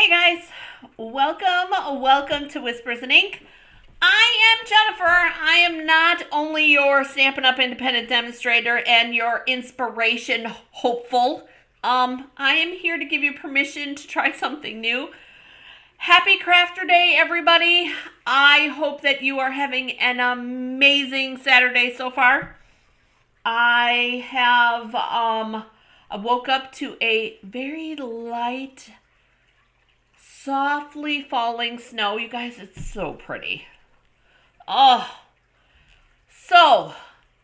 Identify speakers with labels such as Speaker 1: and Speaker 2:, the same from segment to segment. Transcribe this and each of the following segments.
Speaker 1: Hey guys, welcome to Whispers and Ink. I am Jennifer. I am not only your Stampin' Up! Independent demonstrator and your inspiration hopeful. I am here to give you permission to try something new. Happy Crafter Day, everybody. I hope that you are having an amazing Saturday so far. I woke up to a very light, softly falling snow. You guys, it's so pretty. Oh, so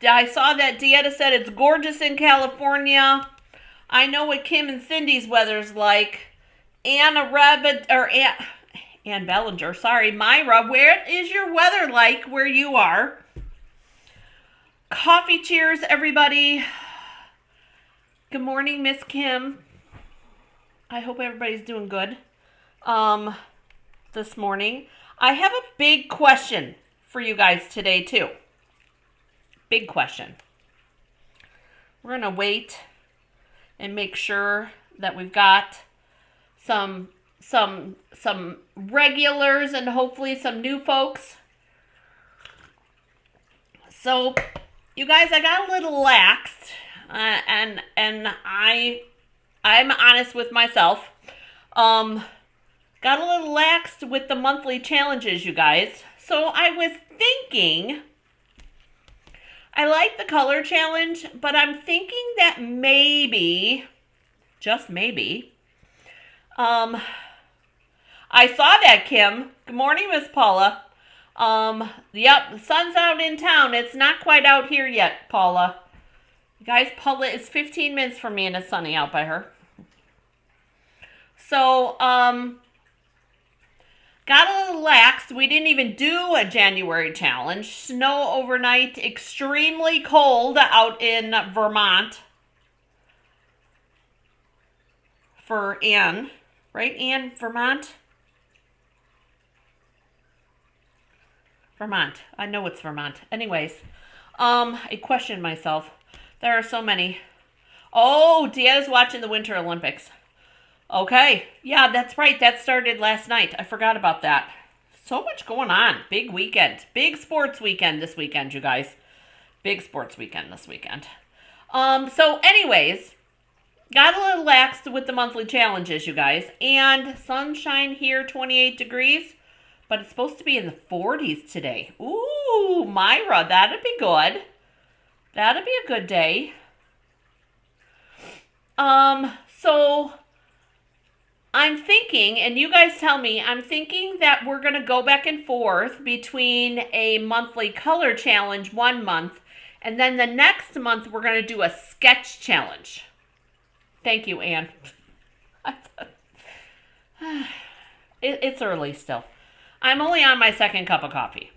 Speaker 1: I saw that Dieta said it's gorgeous in California. I know what Kim and Cindy's weather's like. Ann Bellinger, sorry, Myra, where is your weather like where you are? Coffee cheers, everybody. Good morning, Miss Kim. I hope everybody's doing good this morning. I have a big question for you guys today, too. Big question. We're going to wait and make sure that we've got some regulars and hopefully some new folks. So, you guys, I got a little laxed, and I'm honest with myself. Got a little laxed with the monthly challenges, you guys. So I was thinking, I like the color challenge, but I'm thinking that maybe, just maybe, I saw that, Kim. Good morning, Miss Paula. Yep, the sun's out in town. It's not quite out here yet, Paula. You guys, Paula is 15 minutes from me and it's sunny out by her. So, got a little laxed. We didn't even do a January challenge. Snow overnight, extremely cold out in Vermont. For Ann. Right, Ann? Vermont? Vermont. I know it's Vermont. Anyways, I questioned myself. There are so many. Oh, Diana's watching the Winter Olympics. Okay. Yeah, that's right. That started last night. I forgot about that. So much going on. Big weekend. Big sports weekend this weekend, you guys. Big sports weekend this weekend. So anyways, got a little laxed with the monthly challenges, you guys. And sunshine here, 28 degrees. But it's supposed to be in the 40s today. Ooh, Myra, that'd be good. That'd be a good day. So I'm thinking, and you guys tell me, I'm thinking that we're going to go back and forth between a monthly color challenge 1 month, and then the next month we're going to do a sketch challenge. Thank you, Anne. It's early still. I'm only on my second cup of coffee.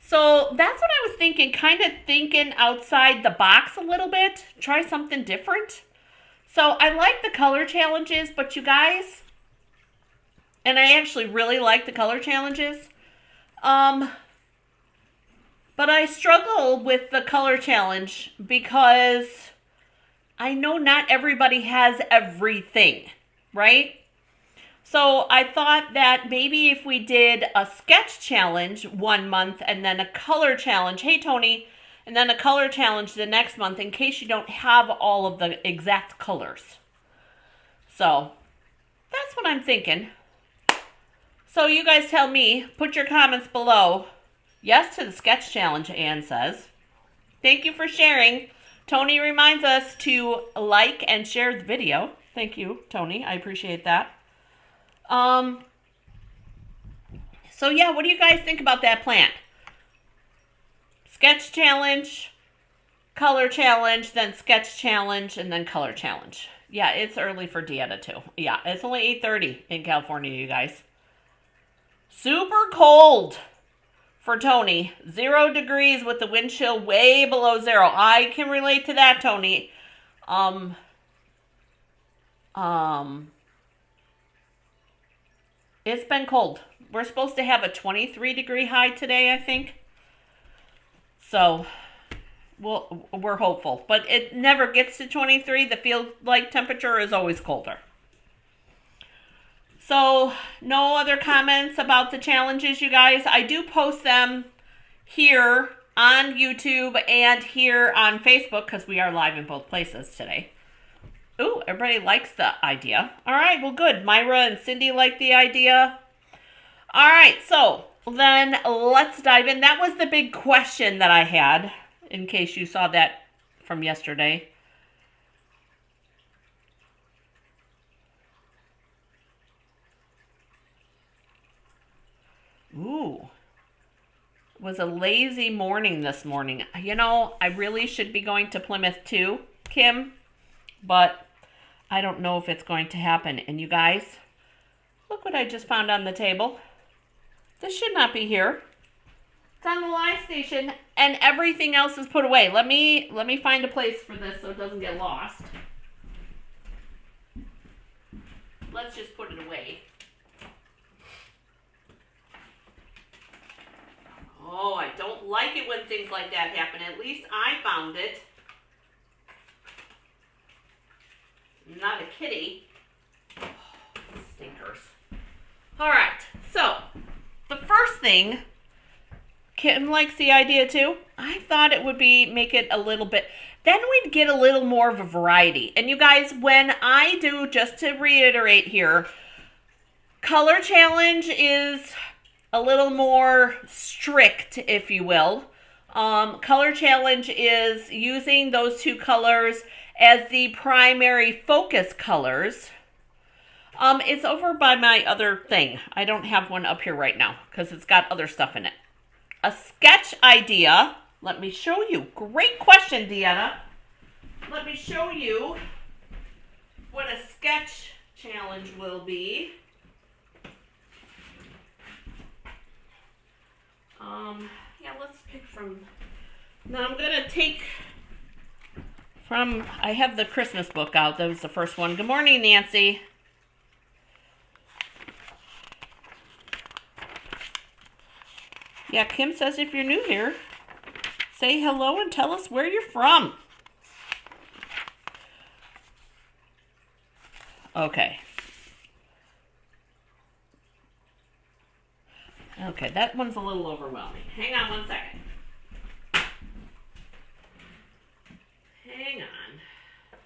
Speaker 1: So that's what I was thinking, kind of thinking outside the box a little bit. Try something different. So I like the color challenges, but you guys, and I actually really like the color challenges, but I struggle with the color challenge because I know not everybody has everything, right? So I thought that maybe if we did a sketch challenge 1 month and then a color challenge, hey Tony, and then a color challenge the next month in case you don't have all of the exact colors. So that's what I'm thinking. So you guys tell me, put your comments below. Yes to the sketch challenge, Anne says. Thank you for sharing. Tony reminds us to like and share the video. Thank you, Tony. I appreciate that. So yeah, what do you guys think about that plan? Sketch challenge, color challenge, then sketch challenge, and then color challenge. Yeah, it's early for Dieta too. Yeah, it's only 8:30 in California, you guys. Super cold for Tony. 0 degrees with the wind chill way below 0. I can relate to that, Tony. It's been cold. We're supposed to have a 23 degree high today, I think. So, we're hopeful. But it never gets to 23. The field-like temperature is always colder. So no other comments about the challenges, you guys. I do post them here on YouTube and here on Facebook because we are live in both places today. Ooh, everybody likes the idea. All right, well, good. Myra and Cindy like the idea. All right, so then let's dive in. That was the big question that I had, in case you saw that from yesterday. Ooh, it was a lazy morning this morning. You know, I really should be going to Plymouth too, Kim, but I don't know if it's going to happen. And you guys, look what I just found on the table. This should not be here. It's on the live station, and everything else is put away. Let me find a place for this so it doesn't get lost. Let's just put it away. Oh, I don't like it when things like that happen. At least I found it. Not a kitty. Oh, stinkers. All right, so the first thing, Kim likes the idea too. I thought it would be make it a little bit, then we'd get a little more of a variety. And you guys, when I do, just to reiterate here, color challenge is a little more strict, if you will. Color challenge is using those two colors as the primary focus colors. It's over by my other thing. I don't have one up here right now because it's got other stuff in it. A sketch idea. Let me show you. Great question, Deanna. Let me show you what a sketch challenge will be. Yeah, let's pick from, now I'm going to take from, I have the Christmas book out. That was the first one. Good morning, Nancy. Yeah, Kim says if you're new here, say hello and tell us where you're from. Okay. Okay, that one's a little overwhelming. Hang on one second. Hang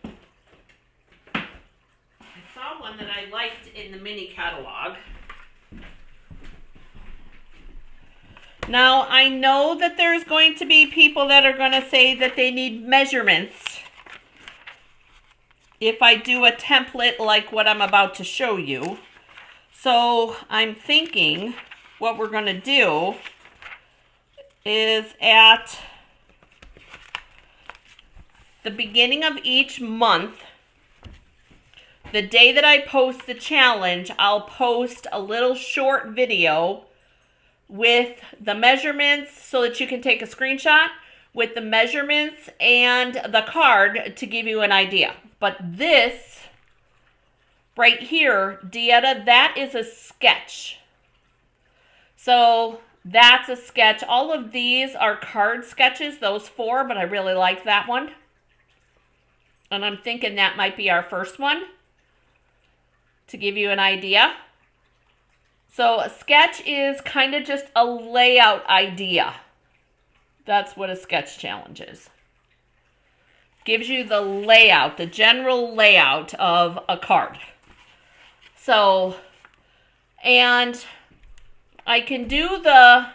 Speaker 1: on. I saw one that I liked in the mini catalog. Now, I know that there's going to be people that are going to say that they need measurements if I do a template like what I'm about to show you. So I'm thinking what we're going to do is at the beginning of each month, the day that I post the challenge, I'll post a little short video with the measurements so that you can take a screenshot with the measurements and the card to give you an idea. But this right here, Dieta, that is a sketch. So that's a sketch. All of these are card sketches, those four, but I really like that one. And I'm thinking that might be our first one to give you an idea. So a sketch is kind of just a layout idea. That's what a sketch challenge is. Gives you the layout, the general layout of a card. So, and I can do the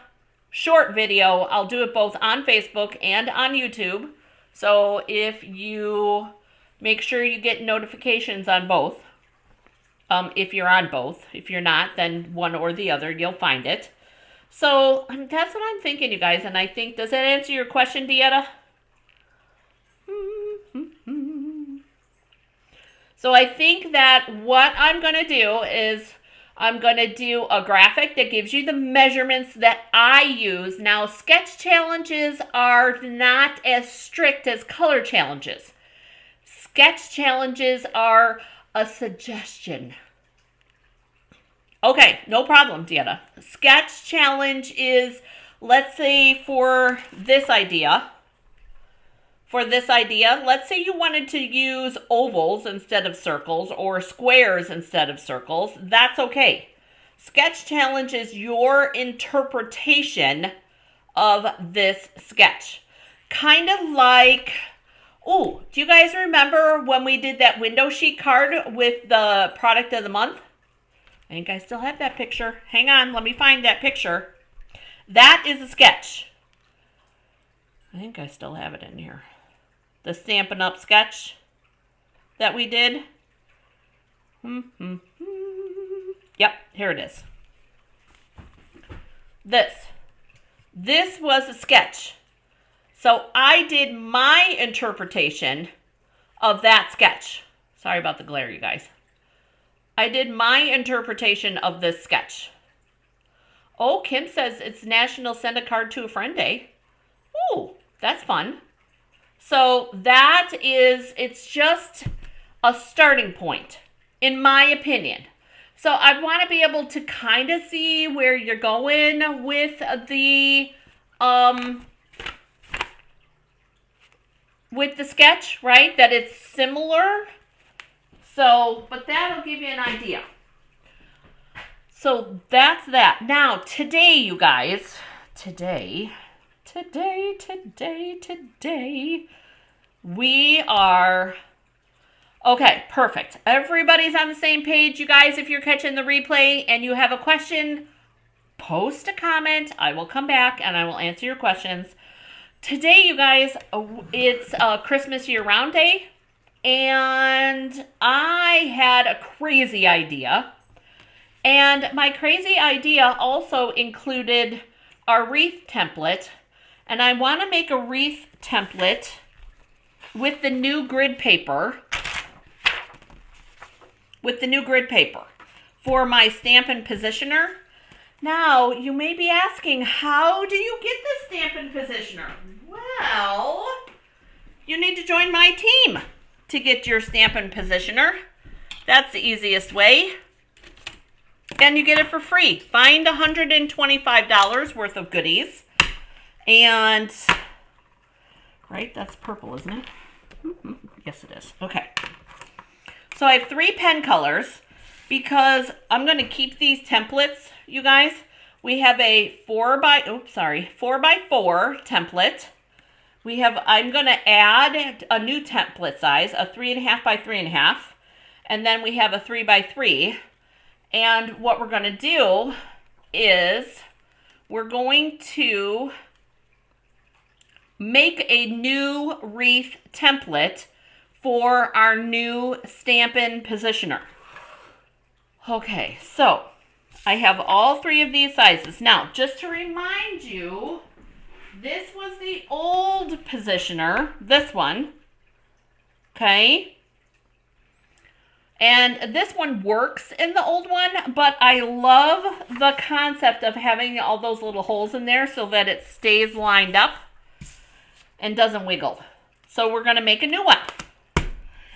Speaker 1: short video. I'll do it both on Facebook and on YouTube. So if you make sure you get notifications on both. If you're on both. If you're not, then one or the other, you'll find it. So that's what I'm thinking, you guys. And I think, does that answer your question, Dieta? So I think that what I'm going to do is I'm going to do a graphic that gives you the measurements that I use. Now, sketch challenges are not as strict as color challenges. Sketch challenges are a suggestion. Okay, no problem, Diana. Sketch challenge is, let's say for this idea, for this idea. Let's say you wanted to use ovals instead of circles or squares instead of circles. That's okay. Sketch challenge is your interpretation of this sketch. Kind of like, oh, do you guys remember when we did that window sheet card with the product of the month? I think I still have that picture. Hang on, let me find that picture. That is a sketch. I think I still have it in here. The Stampin' Up! Sketch that we did. Yep, here it is. This was a sketch. So I did my interpretation of that sketch. Sorry about the glare, you guys. I did my interpretation of this sketch. Oh, Kim says it's National Send a Card to a Friend Day. Ooh, that's fun. So it's just a starting point, in my opinion. So I want to be able to kind of see where you're going with the sketch, right? That it's similar. So, but that'll give you an idea. So that's that. Now, today, you guys, today, we are, okay, perfect. Everybody's on the same page. You guys, if you're catching the replay and you have a question, post a comment. I will come back and I will answer your questions. Today, you guys, it's Christmas year-round day. And I had a crazy idea. And my crazy idea also included our wreath template. And I want to make a wreath template with the new grid paper. For my Stampin' Positioner. Now, you may be asking, how do you get the Stampin' Positioner? Well, you need to join my team to get your Stampin' Positioner. That's the easiest way. And you get it for free. Find $125 worth of goodies. And, right, that's purple, isn't it? Yes, it is. Okay. So I have 3 pen colors because I'm going to keep these templates, you guys. We have a 4x4 template. I'm going to add a new template size, a 3.5 by 3.5. And then we have a 3x3. And what we're going to do is we're going to make a new wreath template for our new Stampin' Positioner. Okay, so I have all 3 of these sizes. Now, just to remind you, this was the old Positioner, this one, okay? And this one works in the old one, but I love the concept of having all those little holes in there so that it stays lined up and doesn't wiggle. So we're going to make a new one.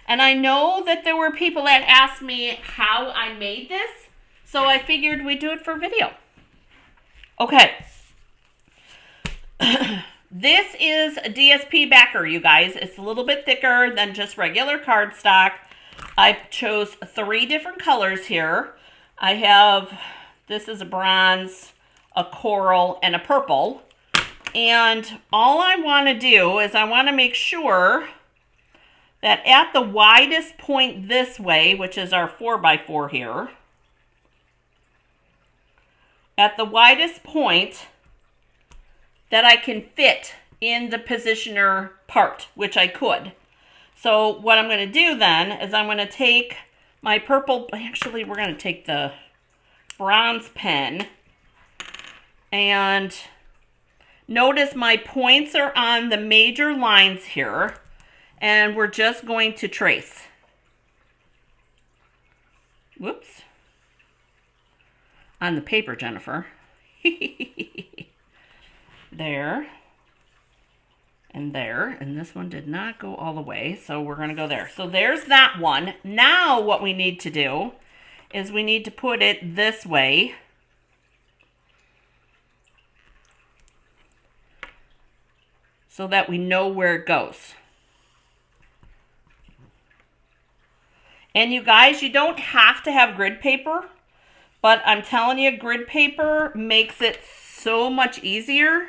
Speaker 1: And I know that there were people that asked me how I made this, so I figured we'd do it for video. Okay. This is a DSP backer, you guys. It's a little bit thicker than just regular cardstock. I chose 3 different colors here. I have, this is a bronze, a coral, and a purple. And all I want to do is I want to make sure that at the widest point this way, which is our 4x4 here, at the widest point that I can fit in the positioner part, which I could. So what I'm going to do then is I'm going to take my purple, actually we're going to take the bronze pen, and notice my points are on the major lines here, and we're just going to trace. Whoops. On the paper, Jennifer. There. And there. And this one did not go all the way, so we're going to go there. So there's that one. Now what we need to do is we need to put it this way. So that we know where it goes. And you guys, you don't have to have grid paper, but I'm telling you, grid paper makes it so much easier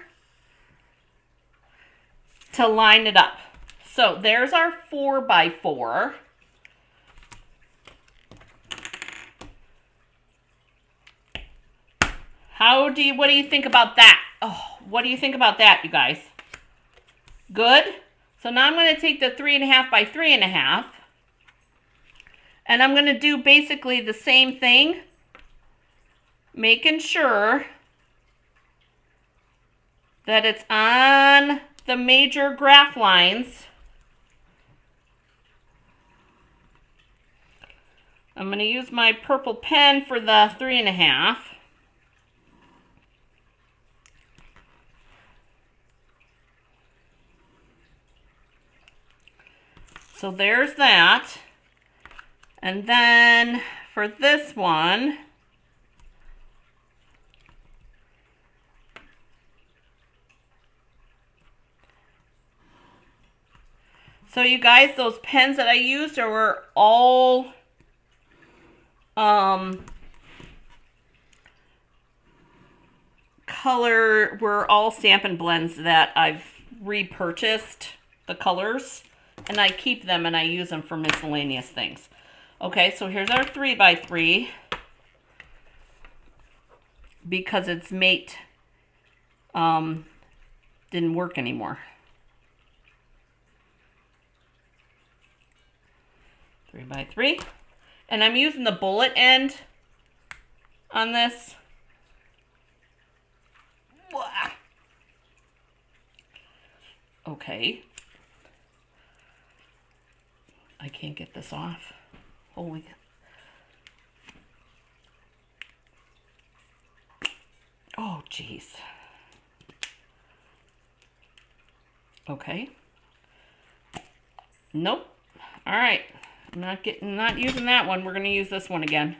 Speaker 1: to line it up. So there's our 4x4. What do you think about that? Oh, what do you think about that, you guys? Good? So now I'm going to take the 3.5 by 3.5. And I'm going to do basically the same thing. Making sure that it's on the major graph lines. I'm going to use my purple pen for the 3.5. So there's that. And then for this one, so you guys, those pens that I used were all were all Stampin' Blends that I've repurchased the colors, and I keep them and I use them for miscellaneous things. Okay, so here's our 3x3 because its mate didn't work anymore. 3x3, and I'm using the bullet end on this. Okay. I can't get this off. Holy. Oh, jeez. Okay. Nope. All right. I'm not using that one. We're going to use this one again.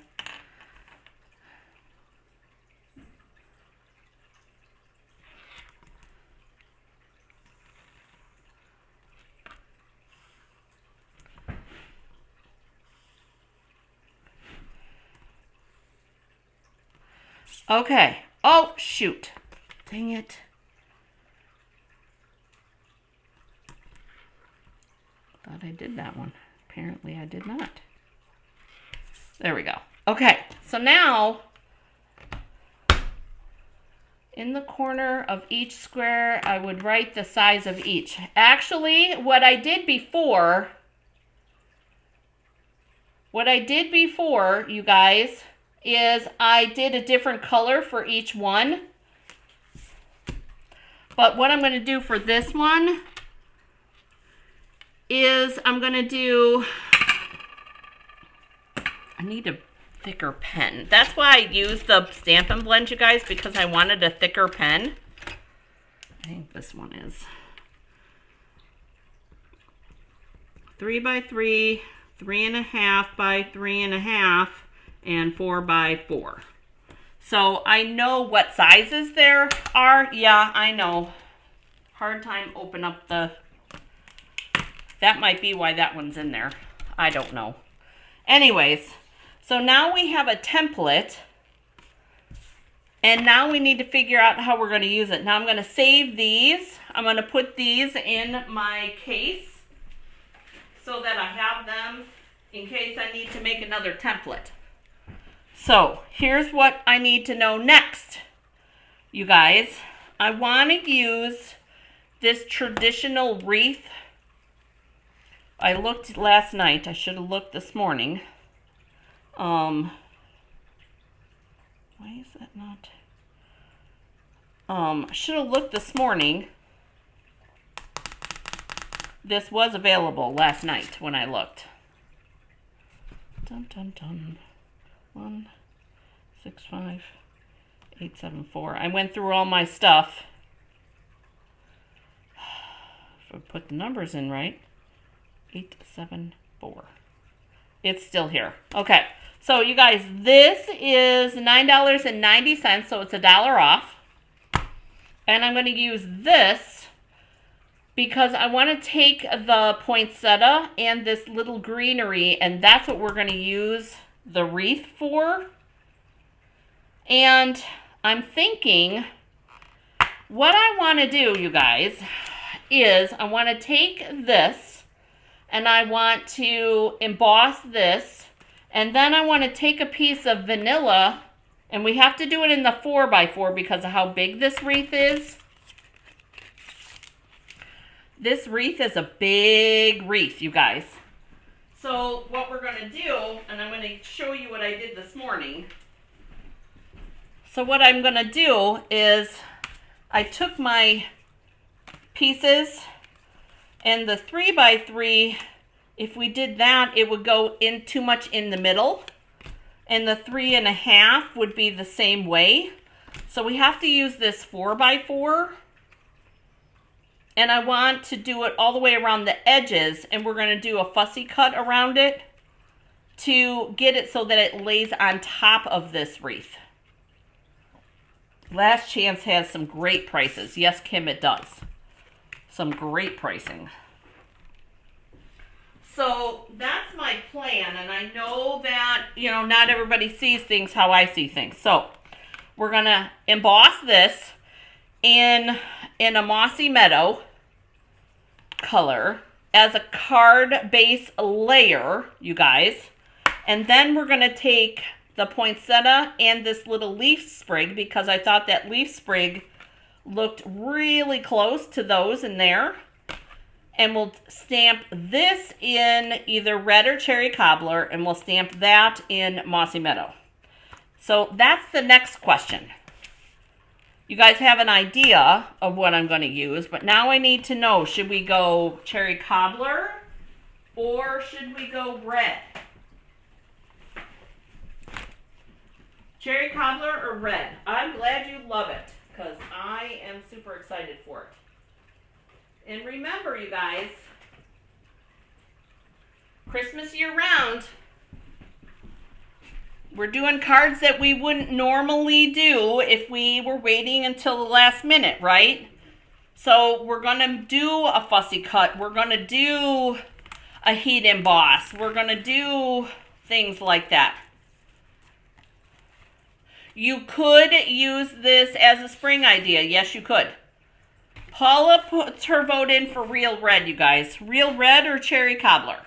Speaker 1: Okay. Oh, shoot. Dang it. Thought I did that one. Apparently I did not. There we go. Okay. So now, in the corner of each square, I would write the size of each. Actually, what I did before, you guys, is I did a different color for each one. But what I'm going to do for this one is I'm going to do, I need a thicker pen. That's why I used the Stampin' Blend, you guys, because I wanted a thicker pen. I think this one is 3x3, 3.5 by 3.5, and 4x4. So I know what sizes there are. Yeah, I know. Hard time open up the... That might be why that one's in there. I don't know. Anyways, so now we have a template. And now we need to figure out how we're going to use it. Now I'm going to save these. I'm going to put these in my case so that I have them in case I need to make another template. So here's what I need to know next, you guys. I want to use this traditional wreath. I looked last night. I should have looked this morning. Why is that not? I should have looked this morning. This was available last night when I looked. Dun dun dun. 1, 6, 5, 8, 7, 4. I went through all my stuff. If I put the numbers in right. 8, 7, 4. It's still here. Okay. So you guys, this is $9.90, so it's $1 off. And I'm going to use this because I want to take the poinsettia and this little greenery, and that's what we're going to use the wreath for. And I'm thinking what I want to do, you guys, is I want to take this and I want to emboss this, and then I want to take a piece of vanilla, and we have to do it in the 4x4 because of how big this wreath is. This wreath is a big wreath, you guys. So what we're going to do, and I'm going to show you what I did this morning. So what I'm going to do is I took my pieces, and the 3x3, if we did that, it would go in too much in the middle, and the 3.5 would be the same way. So we have to use this 4x4, and I want to do it all the way around the edges, and we're going to do a fussy cut around it to get it so that it lays on top of this wreath. Last Chance has some great prices. Yes, Kim, it does. Some great pricing. So that's my plan, and I know that, you know, not everybody sees things how I see things. So we're going to emboss this in a mossy meadow color as a card base layer, you guys. And then we're going to take the poinsettia and this little leaf sprig, because I thought that leaf sprig looked really close to those in there. And we'll stamp this in either red or cherry cobbler, and we'll stamp that in mossy meadow. So that's the next question. You guys have an idea of what I'm going to use, but now I need to know, should we go cherry cobbler or should we go red? Cherry cobbler or red? I'm glad you love it, because I am super excited for it. And remember, you guys, Christmas year round, we're doing cards that we wouldn't normally do if we were waiting until the last minute, right? So we're going to do a fussy cut. We're going to do a heat emboss. We're going to do things like that. You could use this as a spring idea. Yes, you could. Paula puts her vote in for real red, you guys. Real red or cherry cobbler?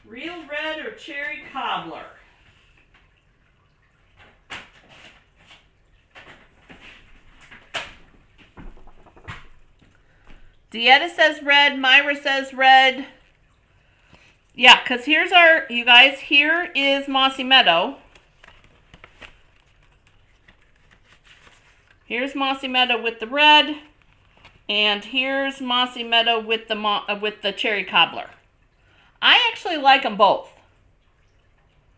Speaker 1: Real red or cherry cobbler? Dieta says red. Myra says red. Yeah, because here's our, you guys, here is Mossy Meadow. Here's Mossy Meadow with the red. And here's Mossy Meadow with the cherry cobbler. I actually like them both.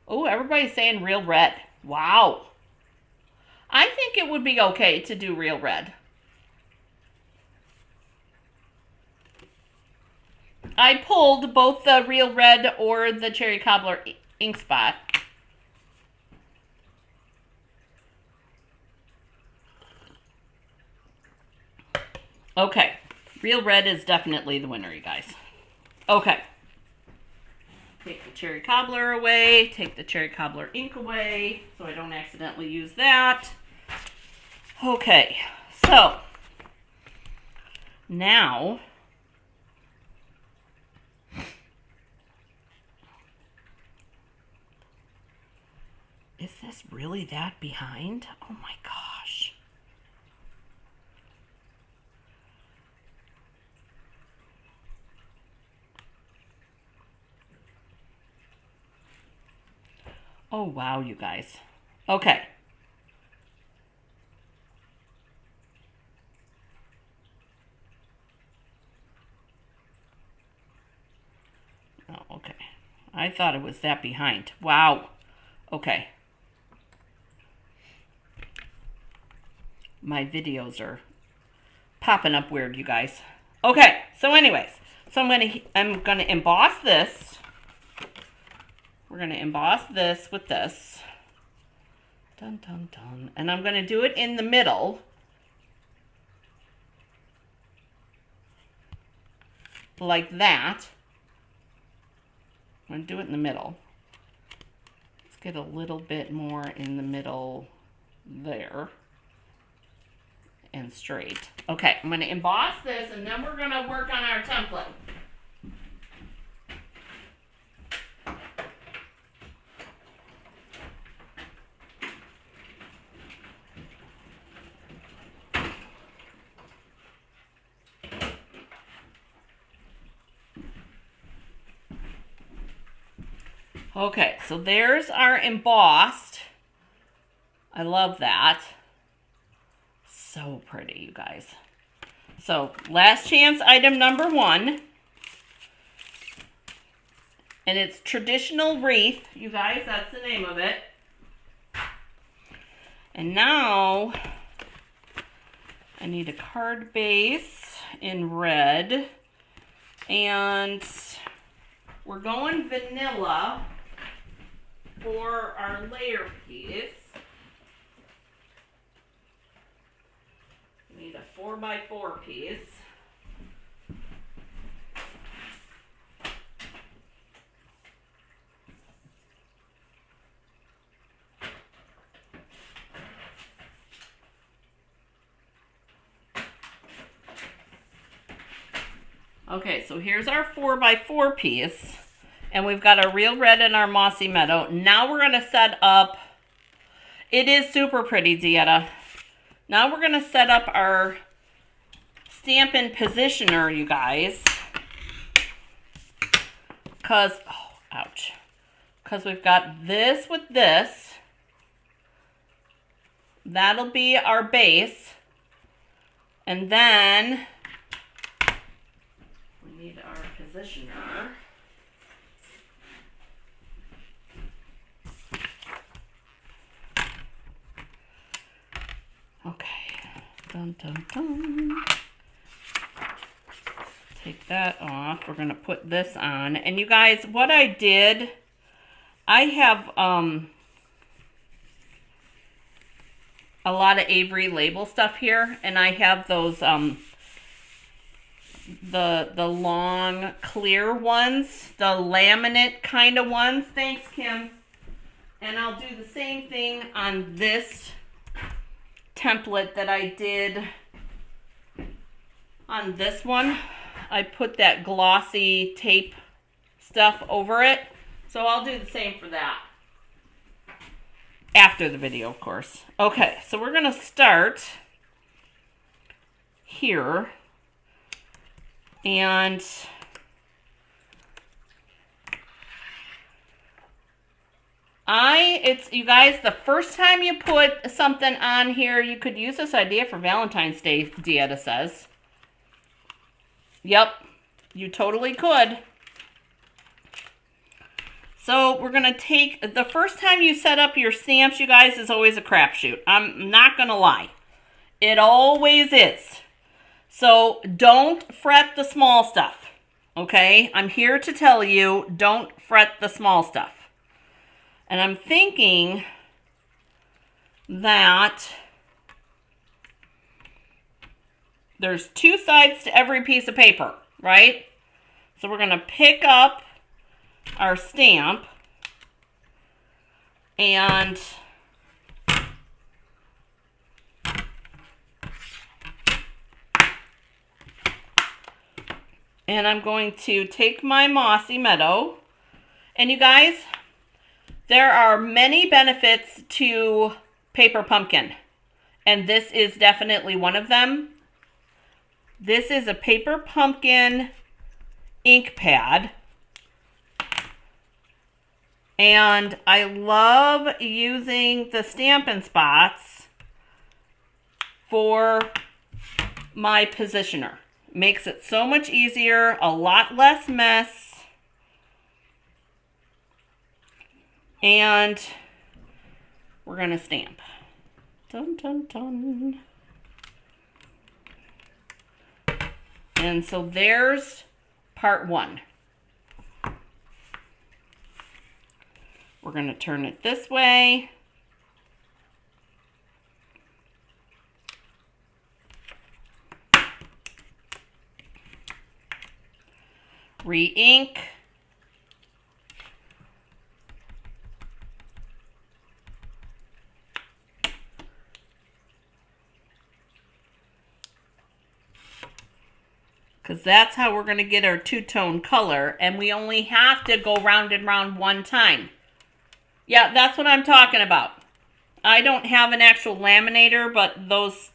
Speaker 1: Oh, everybody's saying real red. Wow. I think it would be okay to do real red. I pulled both the real red or the cherry cobbler ink spot. Okay, real red is definitely the winner, you guys. Okay. Take the cherry cobbler away, take the cherry cobbler ink away, so I don't accidentally use that. Okay, so now is this really that behind? Oh my gosh. Oh wow, you guys. Okay. Oh, okay. I thought it was that behind. Wow. Okay. My videos are popping up weird, you guys. Okay, so anyways, so I'm gonna emboss this. we're going to emboss this with this. Dun, dun, dun. And I'm going to do it in the middle. Like that. I'm going to do it in the middle. Let's get a little bit more in the middle there. And straight. Okay, I'm going to emboss this, and then we're going to work on our template. Okay, so there's our embossed. I love that. So pretty, you guys. So, last chance item number 1. And it's Traditional Wreath. You guys, that's the name of it. And now, I need a card base in red. And we're going vanilla for our layer piece. We need a 4x4 piece. Okay, so here's our 4x4 piece. And we've got our real red and our mossy meadow. Now we're going to set up, it is super pretty, Dieta. Now we're going to set up our Stampin' Positioner, you guys. Because, oh, ouch. Because we've got this with this. That'll be our base. And then we need our positioner. Okay, dun dun dun. Take that off. We're gonna put this on. And you guys, what I did, I have a lot of Avery label stuff here, and I have those the long clear ones, the laminate kind of ones. Thanks, Kim. And I'll do the same thing on this template that I did on this one. I put that glossy tape stuff over it. So I'll do the same for that. After the video, of course. Okay, so we're going to start here. And it's, you guys, the first time you put something on here, you could use this idea for Valentine's Day, Dieta says. Yep, you totally could. So we're going to take, the first time you set up your stamps, you guys, is always a crapshoot. I'm not going to lie. It always is. So don't fret the small stuff, okay? I'm here to tell you, don't fret the small stuff. And I'm thinking that there's two sides to every piece of paper, right? So we're going to pick up our stamp and I'm going to take my Mossy Meadow. And you guys, there are many benefits to paper pumpkin, and this is definitely one of them. This is a paper pumpkin ink pad, and I love using the Stampin' Spots for my positioner. Makes it so much easier, a lot less mess. And we're going to stamp. Dun, dun, dun. And so there's part one. We're going to turn it this way. Re-ink. Because that's how we're going to get our two-tone color, and we only have to go round and round one time. Yeah, that's what I'm talking about. I don't have an actual laminator, but those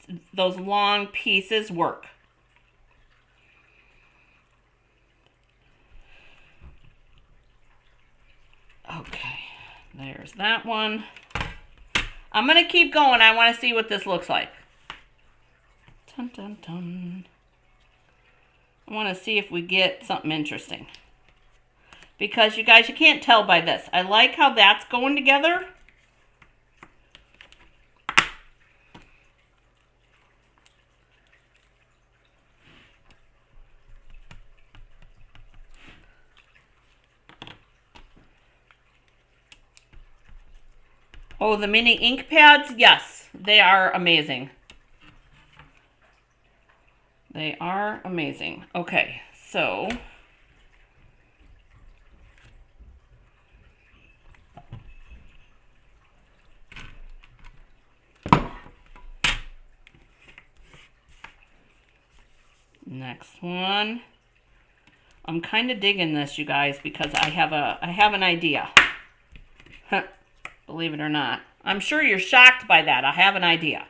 Speaker 1: long pieces work. Okay, there's that one. I'm going to keep going. I want to see what this looks like. Dun, dun, dun. I want to see if we get something interesting. Because you guys, you can't tell by this. I like how that's going together. Oh, the mini ink pads? Yes, they are amazing. They are amazing. Okay, so next one. I'm kind of digging this, you guys, because I have an idea. Believe it or not. I'm sure you're shocked by that. I have an idea.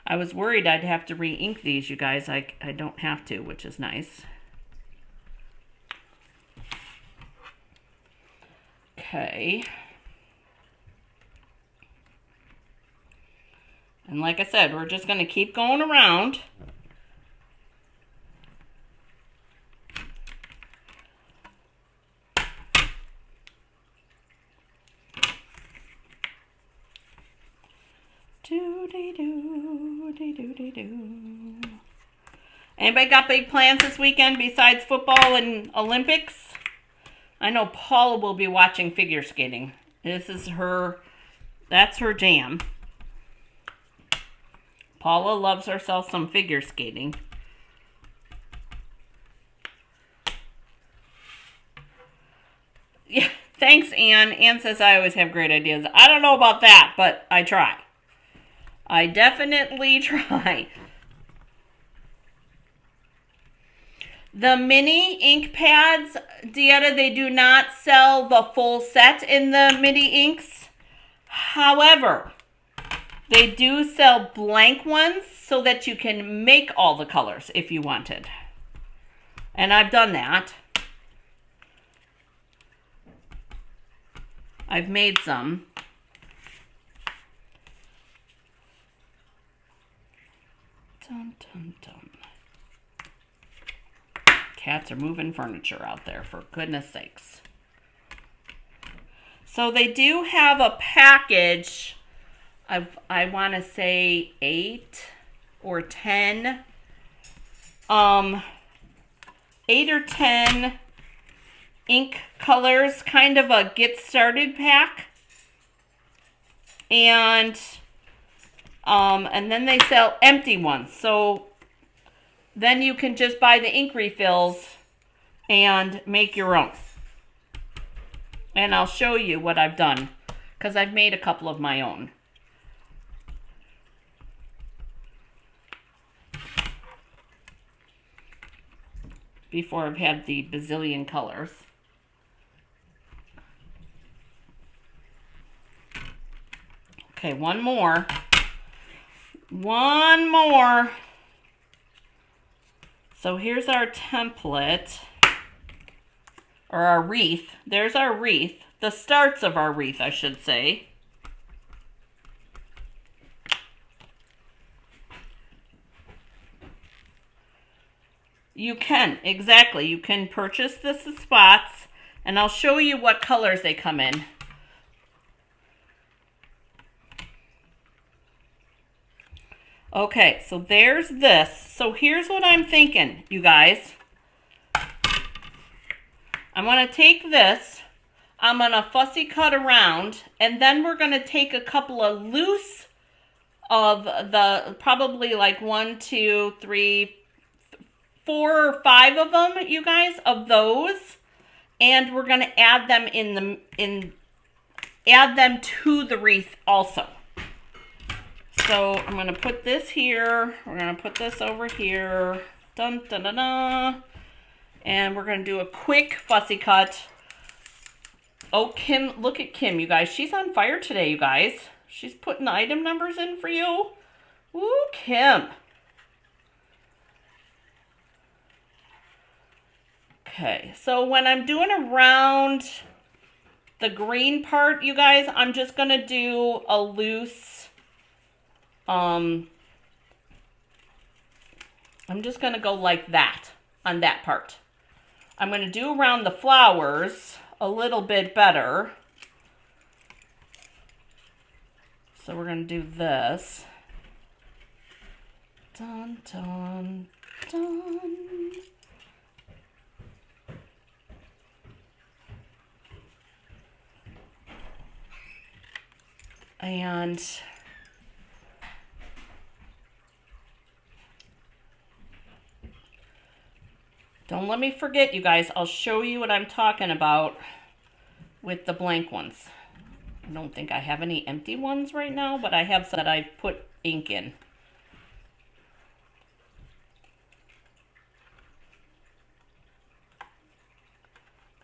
Speaker 1: I was worried I'd have to re-ink these, you guys. I don't have to, which is nice. Okay. And like I said, we're just going to keep going around. Anybody got big plans this weekend besides football and Olympics? I know Paula will be watching figure skating. That's her jam. Paula loves herself some figure skating. Yeah, thanks, Ann. Ann says I always have great ideas. I don't know about that, but I try. I definitely try. The mini ink pads, Dieta, they do not sell the full set in the mini inks. However, they do sell blank ones so that you can make all the colors if you wanted. And I've done that. I've made some. Dun, dun, dun. Cats are moving furniture out there, for goodness sakes. So they do have a package of, I want to say 8 or 10. 8 or 10 ink colors, kind of a get started pack. And then they sell empty ones. So then you can just buy the ink refills and make your own. And I'll show you what I've done, because I've made a couple of my own. Before I've had the bazillion colors. Okay, one more. One more. So here's our template, or our wreath. There's our wreath, the starts of our wreath, I should say. You can, exactly. You can purchase this in spots, and I'll show you what colors they come in. Okay, so there's this. So here's what I'm thinking, you guys. I'm going to take this, I'm going to fussy cut around, and then we're going to take a couple of loose of the, probably like 1, 2, 3, 4 or 5 of them, you guys, of those, and we're going to add them add them to the wreath also. So I'm going to put this here, we're going to put this over here, dun dun dun dun, and we're going to do a quick fussy cut. Oh, Kim, look at Kim, you guys. She's on fire today, you guys. She's putting the item numbers in for you. Woo, Kim. Okay, so when I'm doing around the green part, you guys, I'm just going to do a loose, I'm just going to go like that on that part. I'm going to do around the flowers a little bit better. So we're going to do this. Dun, dun, dun. And don't let me forget, you guys. I'll show you what I'm talking about with the blank ones. I don't think I have any empty ones right now, but I have some that I've put ink in.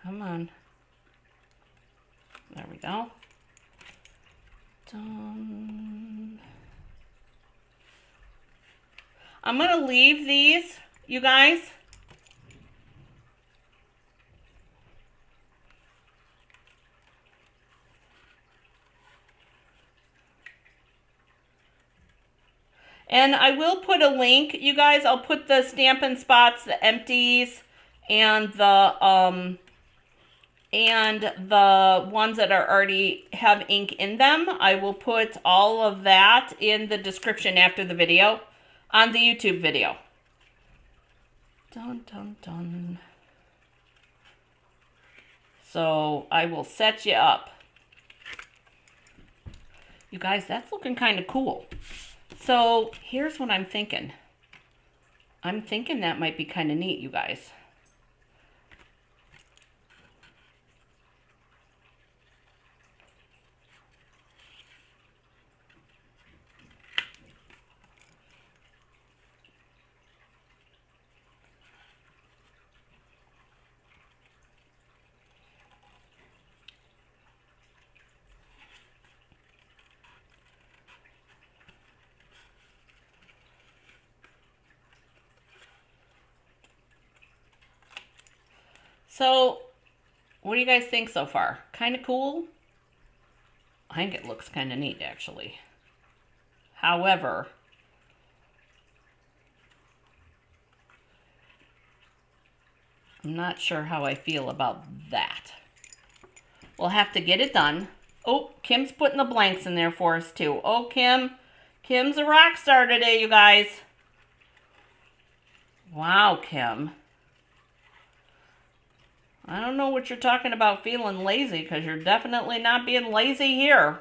Speaker 1: Come on. There we go. Done. I'm going to leave these, you guys. And I will put a link, you guys. I'll put the Stampin' Spots, the empties, and the ones that are already have ink in them. I will put all of that in the description after the video, on the YouTube video. Dun, dun, dun. So I will set you up. You guys, that's looking kind of cool. So here's what I'm thinking. I'm thinking that might be kind of neat, you guys. So, what do you guys think so far? Kind of cool? I think it looks kind of neat, actually. However, I'm not sure how I feel about that. We'll have to get it done. Oh, Kim's putting the blanks in there for us, too. Oh, Kim. Kim's a rock star today, you guys. Wow, Kim. I don't know what you're talking about feeling lazy, because you're definitely not being lazy here.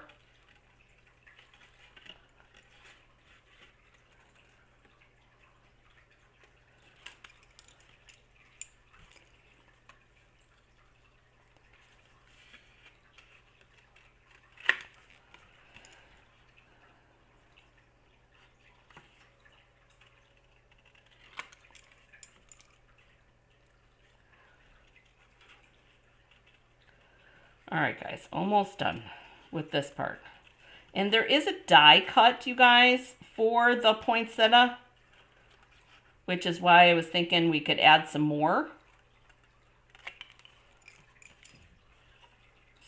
Speaker 1: All right, guys, almost done with this part. And there is a die cut, you guys, for the poinsettia, which is why I was thinking we could add some more.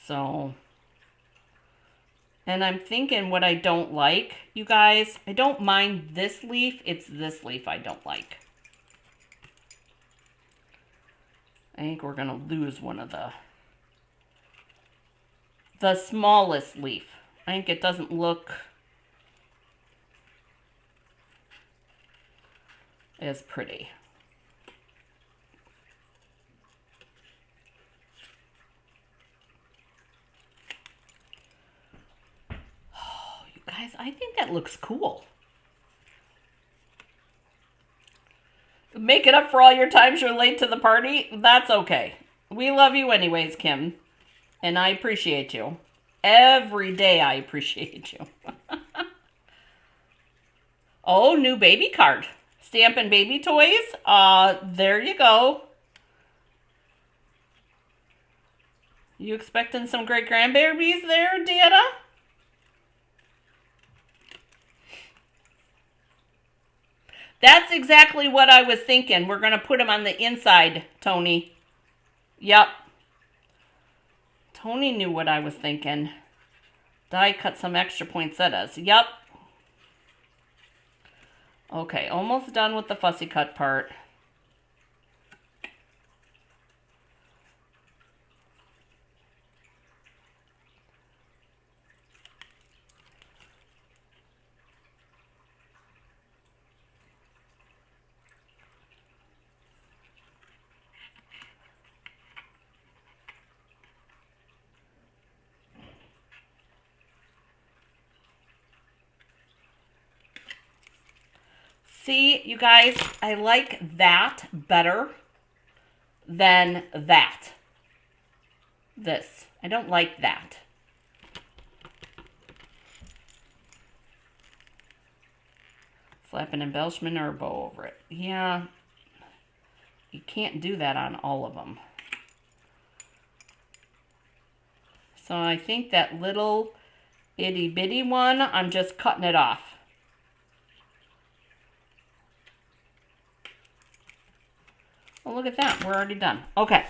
Speaker 1: So, and I'm thinking what I don't like, you guys, I don't mind this leaf, it's this leaf I don't like. I think we're going to lose one of the smallest leaf. I think it doesn't look as pretty. Guys, I think that looks cool. Make it up for all your times you're late to the party. That's okay. We love you anyways, Kim. And I appreciate you. Every day I appreciate you. Oh, new baby card. Stampin' Baby Toys. There you go. You expecting some great grandbabies there, Deanna? That's exactly what I was thinking. We're going to put them on the inside, Tony. Yep. Tony knew what I was thinking. Die cut some extra poinsettias. Yep. Okay, almost done with the fussy cut part. See, you guys, I like that better than that. This. I don't like that. Slap an embellishment or a bow over it. Yeah, you can't do that on all of them. So I think that little itty bitty one, I'm just cutting it off. Oh, look at that. We're already done. Okay.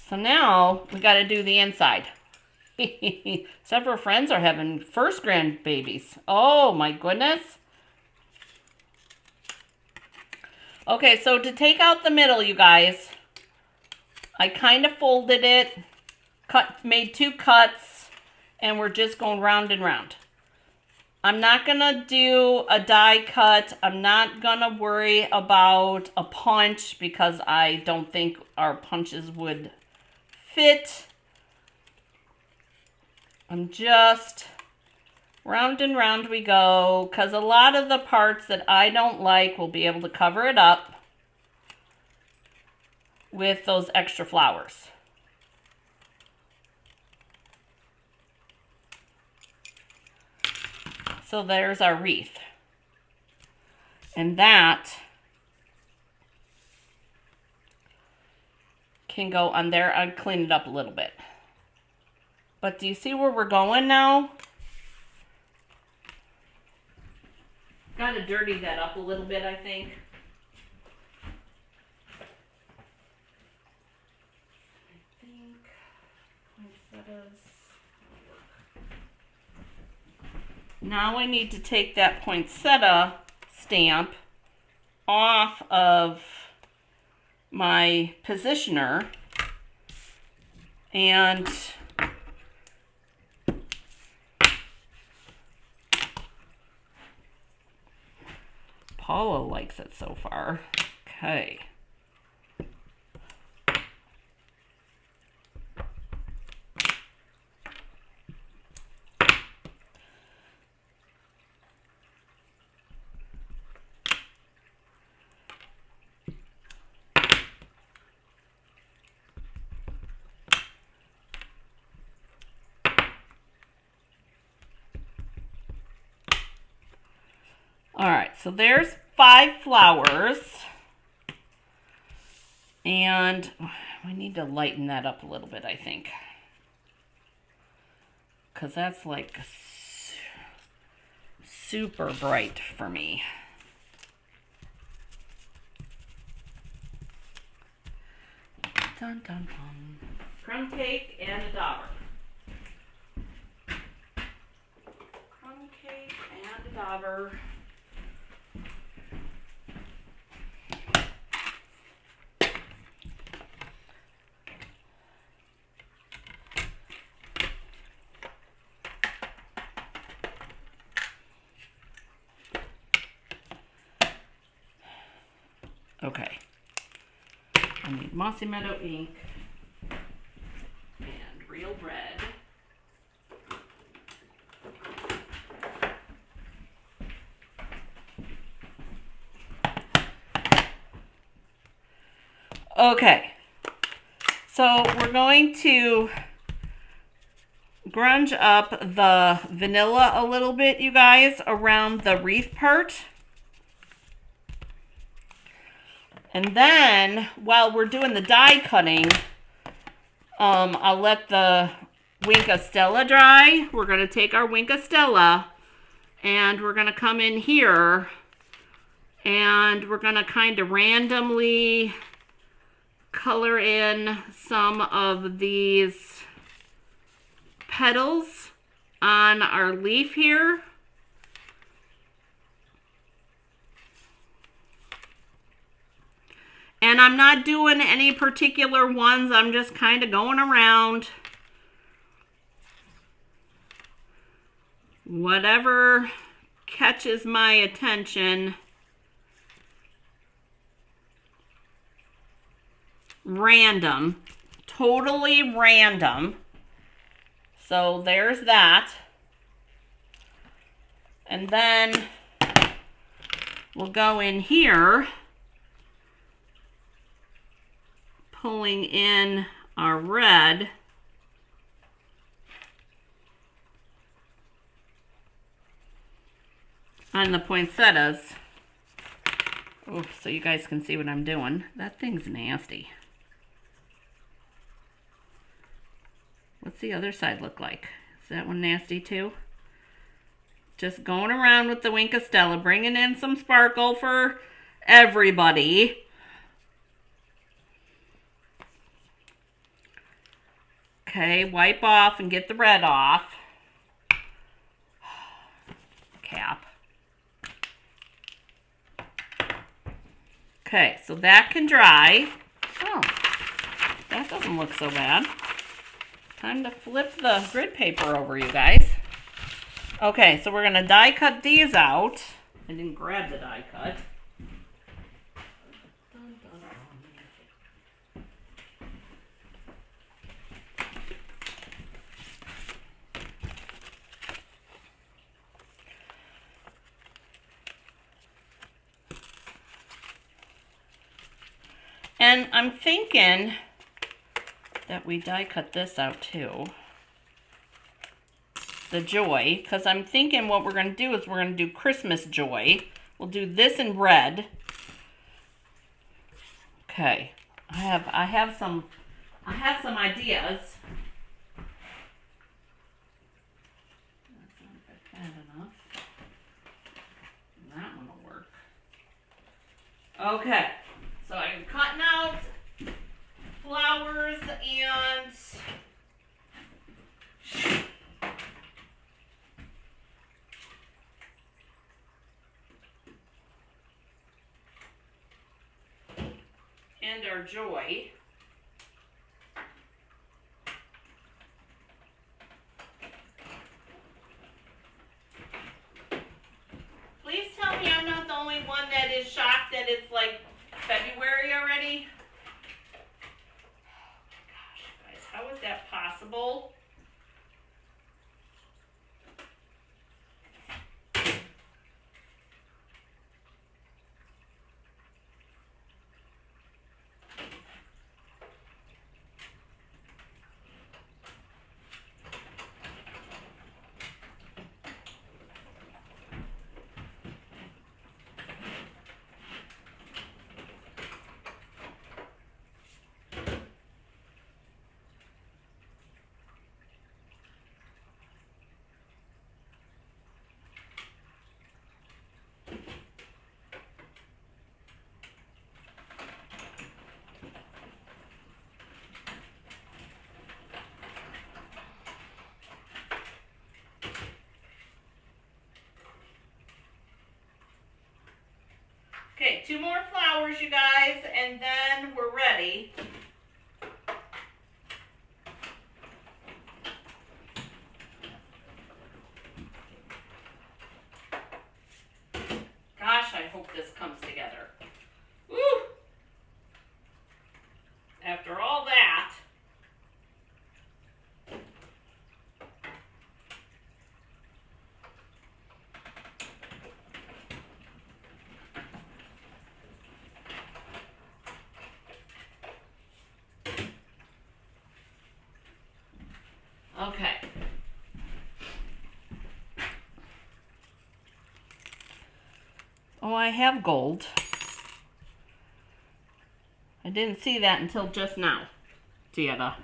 Speaker 1: So now we got to do the inside. Several friends are having first grandbabies. Oh, my goodness. Okay, so to take out the middle, you guys, I kind of folded it, made 2 cuts, and we're just going round and round. I'm not going to do a die cut. I'm not going to worry about a punch because I don't think our punches would fit. I'm just round and round we go because a lot of the parts that I don't like will be able to cover it up with those extra flowers. So there's our wreath. And that can go on there. I'll clean it up a little bit. But do you see where we're going now? Got to dirty that up a little bit, I think. Now I need to take that poinsettia stamp off of my positioner and Paula likes it so far. Okay. All right, so there's 5 flowers. And we need to lighten that up a little bit, I think. Because that's like super bright for me. Dun, dun, dun. Crumb cake and a dauber. Crumb cake and a dauber. Okay, I need Mossy Meadow ink and real red. Okay, so we're going to grunge up the vanilla a little bit, you guys, around the wreath part. And then, while we're doing the die cutting, I'll let the Winka Stella dry. We're going to take our Winka Stella and we're going to come in here and we're going to kind of randomly color in some of these petals on our leaf here. And I'm not doing any particular ones. I'm just kind of going around. Whatever catches my attention. Random. Totally random. So there's that. And then we'll go in here, pulling in our red. On the poinsettias. Oh, so you guys can see what I'm doing. That thing's nasty. What's the other side look like? Is that one nasty too? Just going around with the Winka Stella, bringing in some sparkle for everybody. Okay, wipe off and get the red off. Cap. Okay, so that can dry. Oh, that doesn't look so bad. Time to flip the grid paper over, you guys. Okay, so we're going to die cut these out. I didn't grab the die cut. And I'm thinking that we die cut this out too. The joy, because I'm thinking what we're going to do is we're going to do Christmas joy. We'll do this in red. Okay. I have some ideas. That's not bad enough. That one will work. Okay. So I'm cutting out flowers and our joy. Please tell me I'm not the only one that is shocked that it's like February already. Oh my gosh, guys, how is that possible? Okay, 2 more flowers, you guys, and then we're ready. Gosh, I hope this comes together. Woo! After all that. Okay. Oh, I have gold. I didn't see that until just now, Deanna.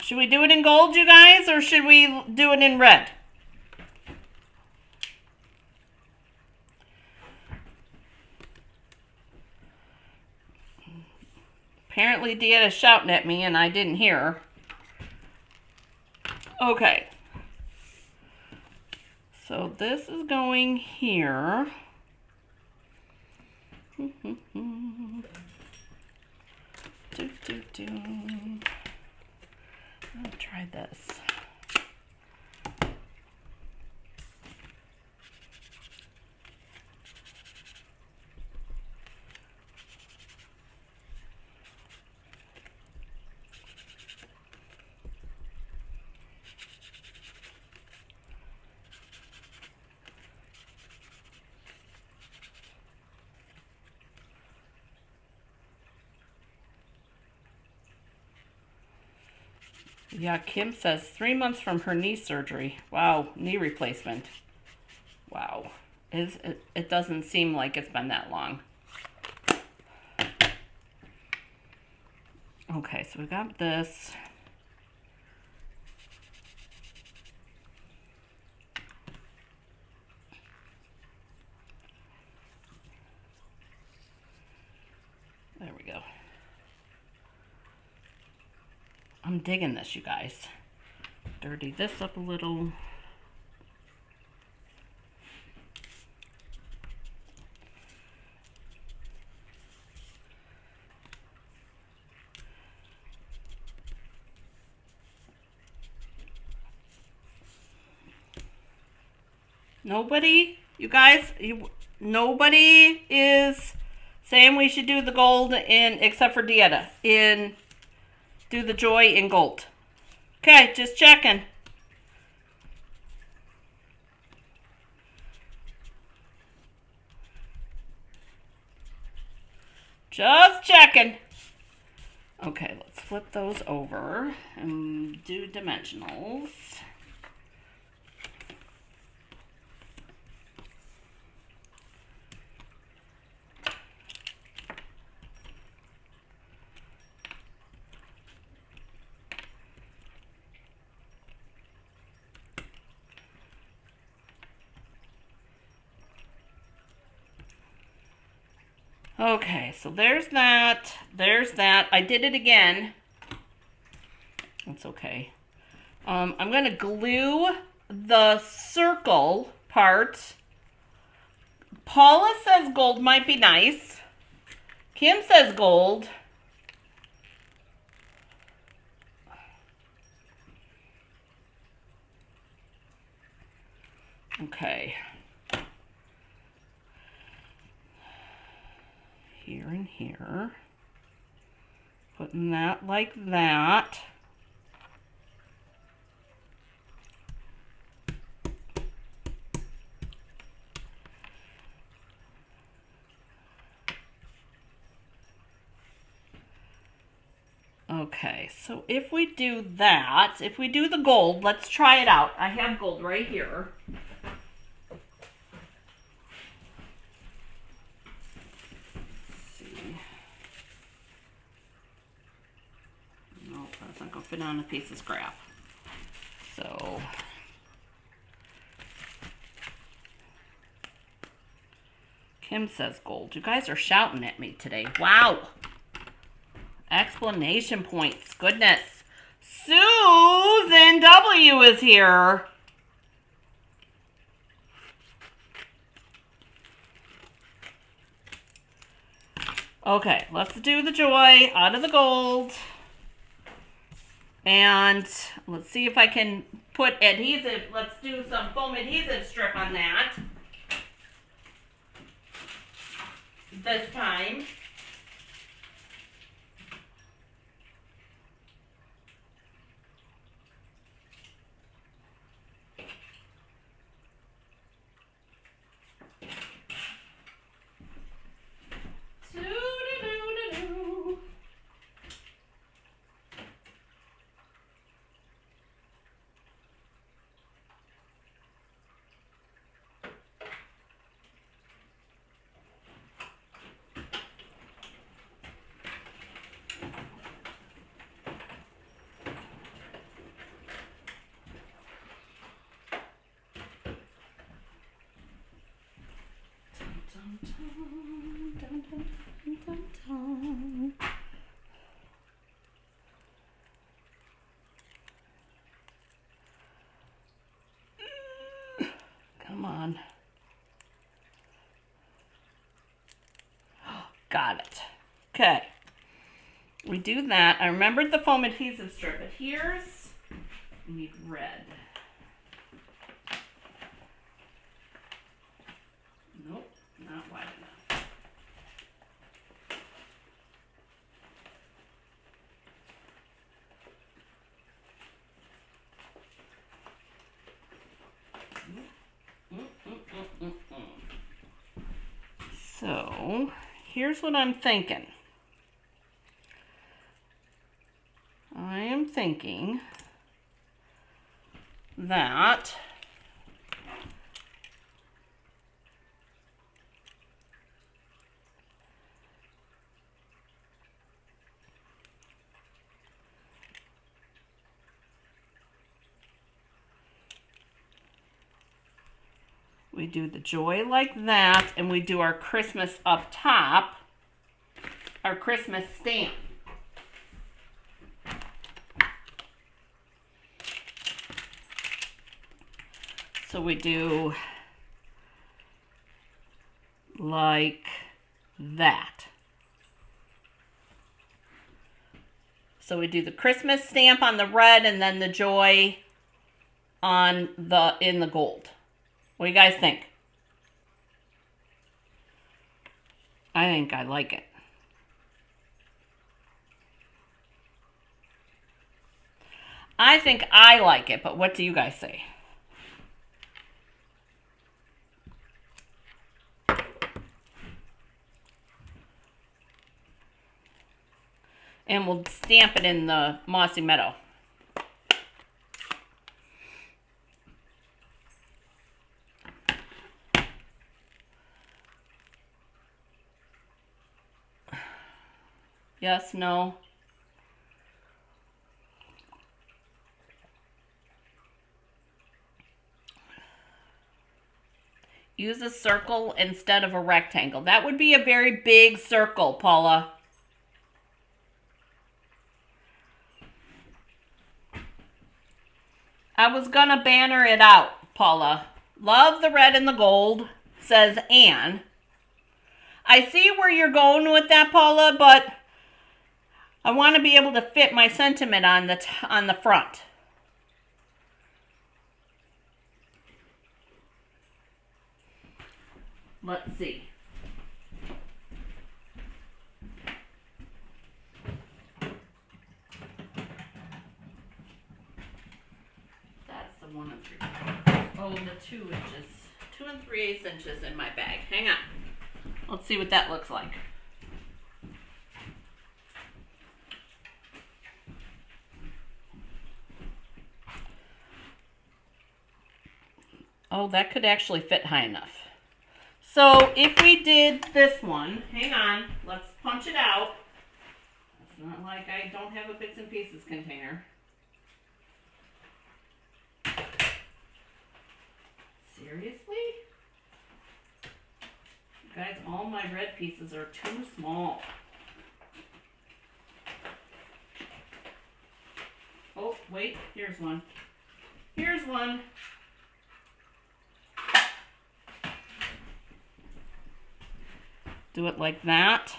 Speaker 1: Should we do it in gold, you guys, or should we do it in red? Apparently Deanna's shouting at me and I didn't hear her. Okay. So this is going here. I'll try this. Yeah, Kim says 3 months from her knee surgery. Wow, knee replacement. Wow. It doesn't seem like it's been that long. Okay, so we got this. There we go. I'm digging this, you guys. Dirty this up a little. Nobody, you guys, nobody is saying we should do the gold in, except for Dieta, in do the joy in gold. Okay, just checking. Just checking. Okay, let's flip those over and do dimensionals. Okay, so there's that. There's that. I did it again. That's okay. I'm going to glue the circle part. Paula says gold might be nice. Kim says gold. Okay. Here and here. Putting that like that. Okay, so if we do that, if we do the gold, let's try it out. I have gold right here. That's not going to fit on a piece of scrap. So, Kim says gold. You guys are shouting at me today. Wow. Explanation points. Goodness. Susan W. is here. Okay, let's do the joy out of the gold. And let's see if I can put adhesive. Let's do some foam adhesive strip on that. This time. on. Got it. Okay. We do that. I remembered the foam adhesive strip, but here's, we need red. Nope, not wide enough. So, here's what I'm thinking. I am thinking that we do the joy like that, and we do our Christmas up top, our Christmas stamp. So we do like that. So we do the Christmas stamp on the red and then the joy on in the gold. What do you guys think? I think I like it. I think I like it, but what do you guys say? And we'll stamp it in the mossy meadow. Yes, no. Use a circle instead of a rectangle. That would be a very big circle, Paula. I was gonna banner it out, Paula. Love the red and the gold, says Anne. I see where you're going with that, Paula, but I want to be able to fit my sentiment on the front. Let's see. That's the 1 3/4. Oh, the 2 inches. 2 3/8 inches in my bag. Hang on. Let's see what that looks like. Oh, that could actually fit high enough. So if we did this one, hang on, let's punch it out. It's not like I don't have a bits and pieces container. Seriously? Guys, all my red pieces are too small. Oh, wait, here's one. Here's one. Do it like that.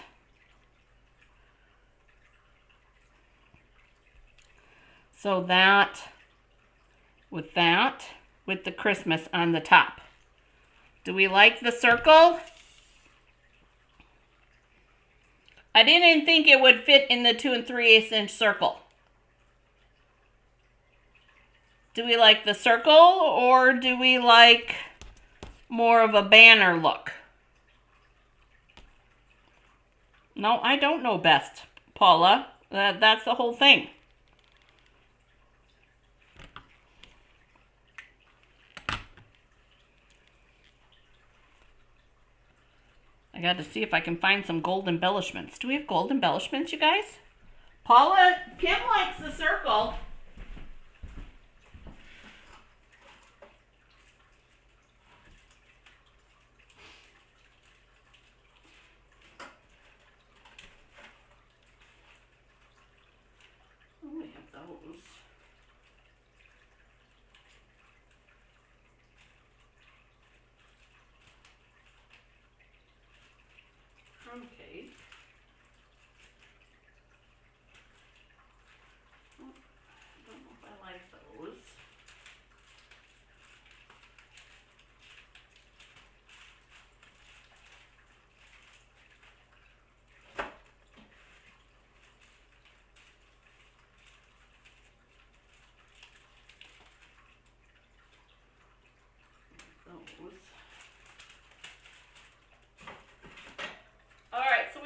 Speaker 1: So that, with the Christmas on the top. Do we like the circle? I didn't think it would fit in the 2 3/8 inch circle. Do we like the circle, or do we like more of a banner look? No, I don't know best, Paula. That's the whole thing. I got to see if I can find some gold embellishments. Do we have gold embellishments, you guys? Paula, Kim likes the circle. Oh, we have those.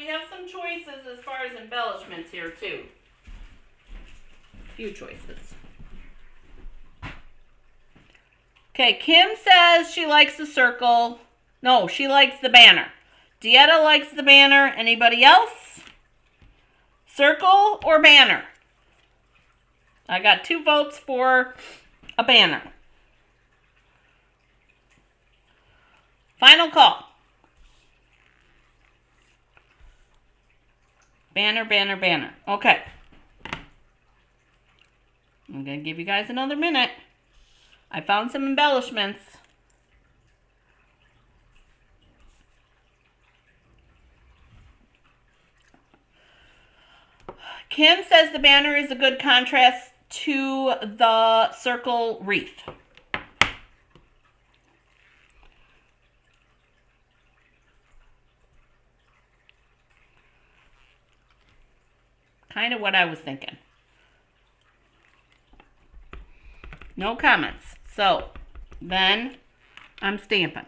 Speaker 1: have some choices as far as embellishments here too. A few choices. Okay, Kim says she likes the circle. No, she likes the banner. Dieta likes the banner. Anybody else? Circle or banner? I got 2 votes for a banner. Final call. Banner, banner, banner. Okay. I'm going to give you guys another minute. I found some embellishments. Kim says the banner is a good contrast to the circle wreath. Kind of what I was thinking. No comments. So, then I'm stamping.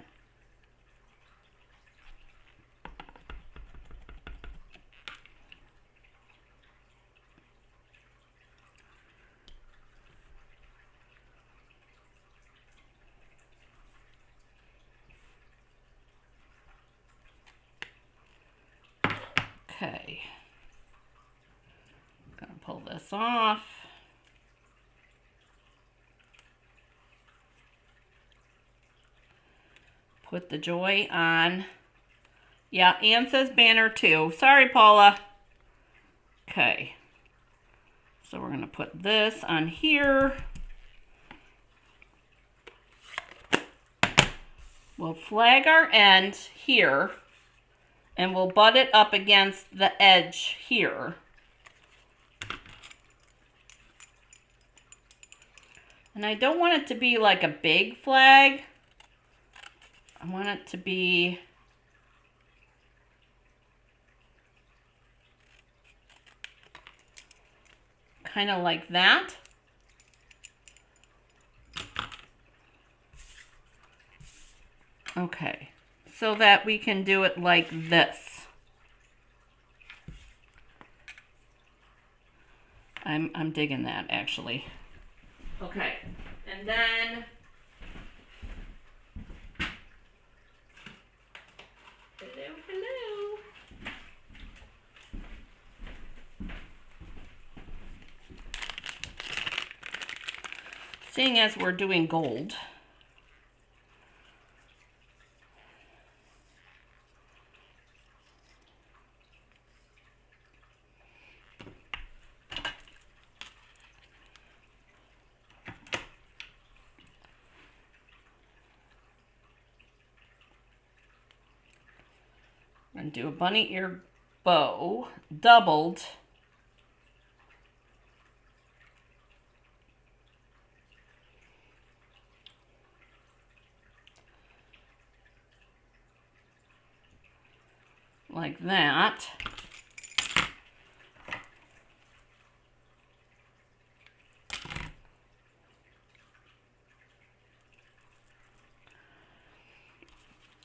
Speaker 1: Okay. Gonna pull this off. Put the joy on. Yeah, Ann says banner too. Sorry, Paula. Okay. So we're going to put this on here. We'll flag our end here. And we'll butt it up against the edge here. And I don't want it to be like a big flag. I want it to be kind of like that. Okay, so that we can do it like this. I'm digging that actually. Okay, and then hello. Seeing as we're doing gold, we're going to do a bunny ear bow, doubled. Like that.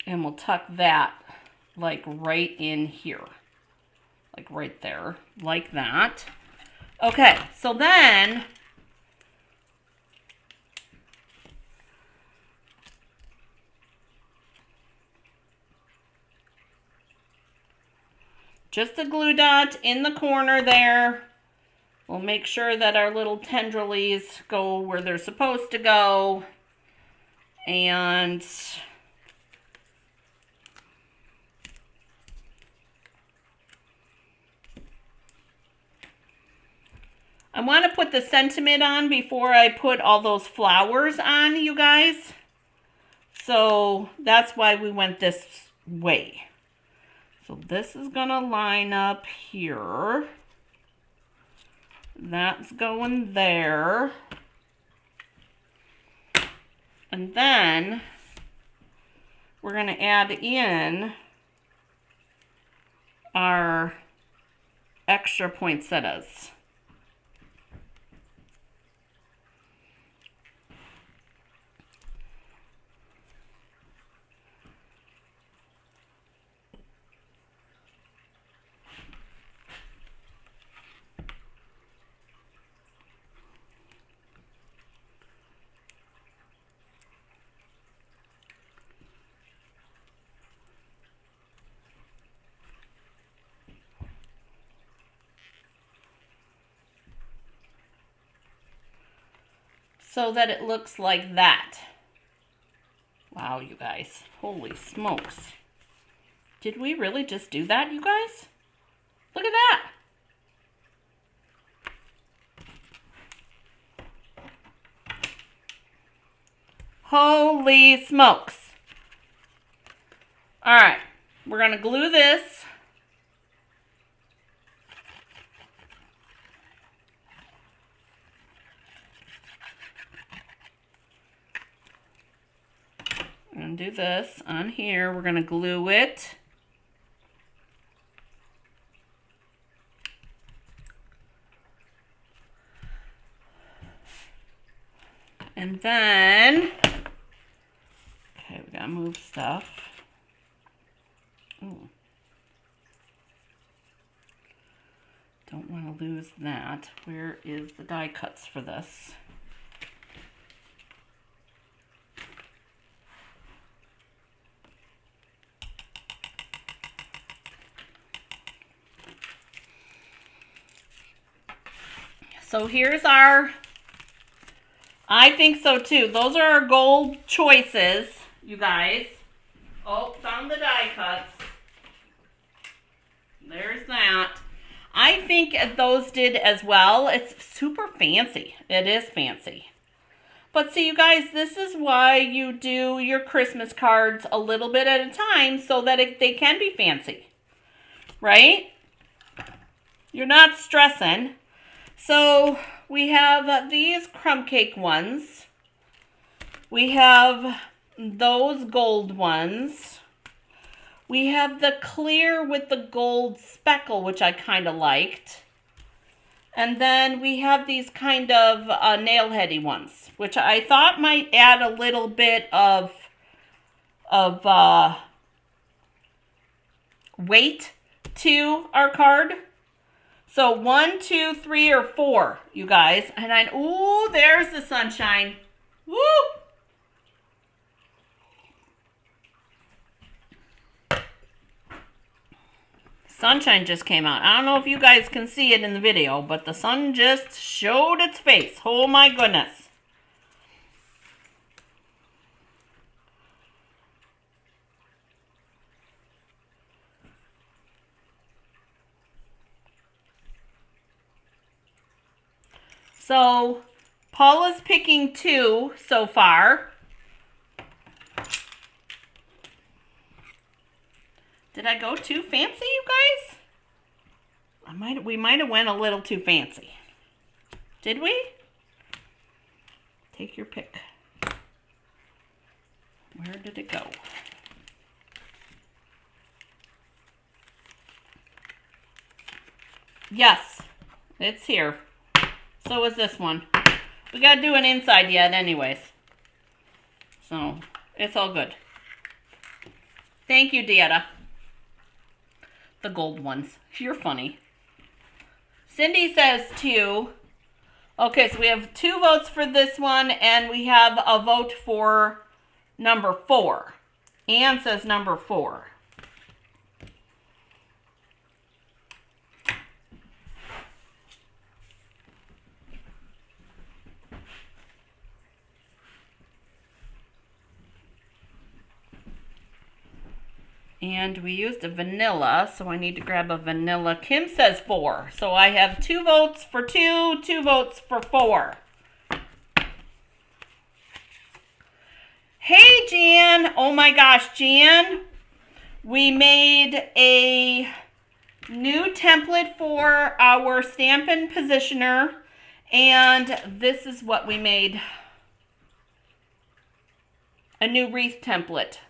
Speaker 1: And we'll tuck that like right in here. Like right there, like that. Okay, so then just a glue dot in the corner there. We'll make sure that our little tendrilies go where they're supposed to go. And I want to put the sentiment on before I put all those flowers on, you guys. So that's why we went this way. So this is going to line up here. That's going there. And then we're going to add in our extra poinsettias. so that it looks like that. Wow, you guys. Holy smokes. Did we really just do that, you guys? Look at that. Holy smokes. All right, we're going to glue this. I'm going to do this on here. We're going to glue it. And then, okay, we gotta move stuff. Ooh. Don't want to lose that. Where is the die cuts for this? So here's our, I think so too. Those are our gold choices, you guys. Oh, found the die cuts. There's that. I think those did as well. It's super fancy. It is fancy. But see, you guys, this is why you do your Christmas cards a little bit at a time so that they can be fancy. Right? You're not stressing. So we have these crumb cake ones. We have those gold ones. We have the clear with the gold speckle, which I kind of liked. And then we have these kind of nail-heady ones, which I thought might add a little bit of weight to our card. So 1, 2, 3, or 4, you guys. And ooh, there's the sunshine. Woo! Sunshine just came out. I don't know if you guys can see it in the video, but the sun just showed its face. Oh my goodness. So, Paula's picking 2 so far. Did I go too fancy, you guys? We might have went a little too fancy. Did we? Take your pick. Where did it go? Yes, it's here. So is this one. We got to do an inside yet anyways. So, it's all good. Thank you, Dieta. The gold ones. You're funny. Cindy says 2. Okay, so we have 2 votes for this one, and we have a vote for number 4. Anne says number 4. And we used a vanilla, so I need to grab a vanilla. Kim says 4. So I have 2 votes for 2, 2 votes for 4. Hey, Jan. Oh my gosh, Jan. We made a new template for our Stampin' Positioner. And this is what we made. A new wreath template.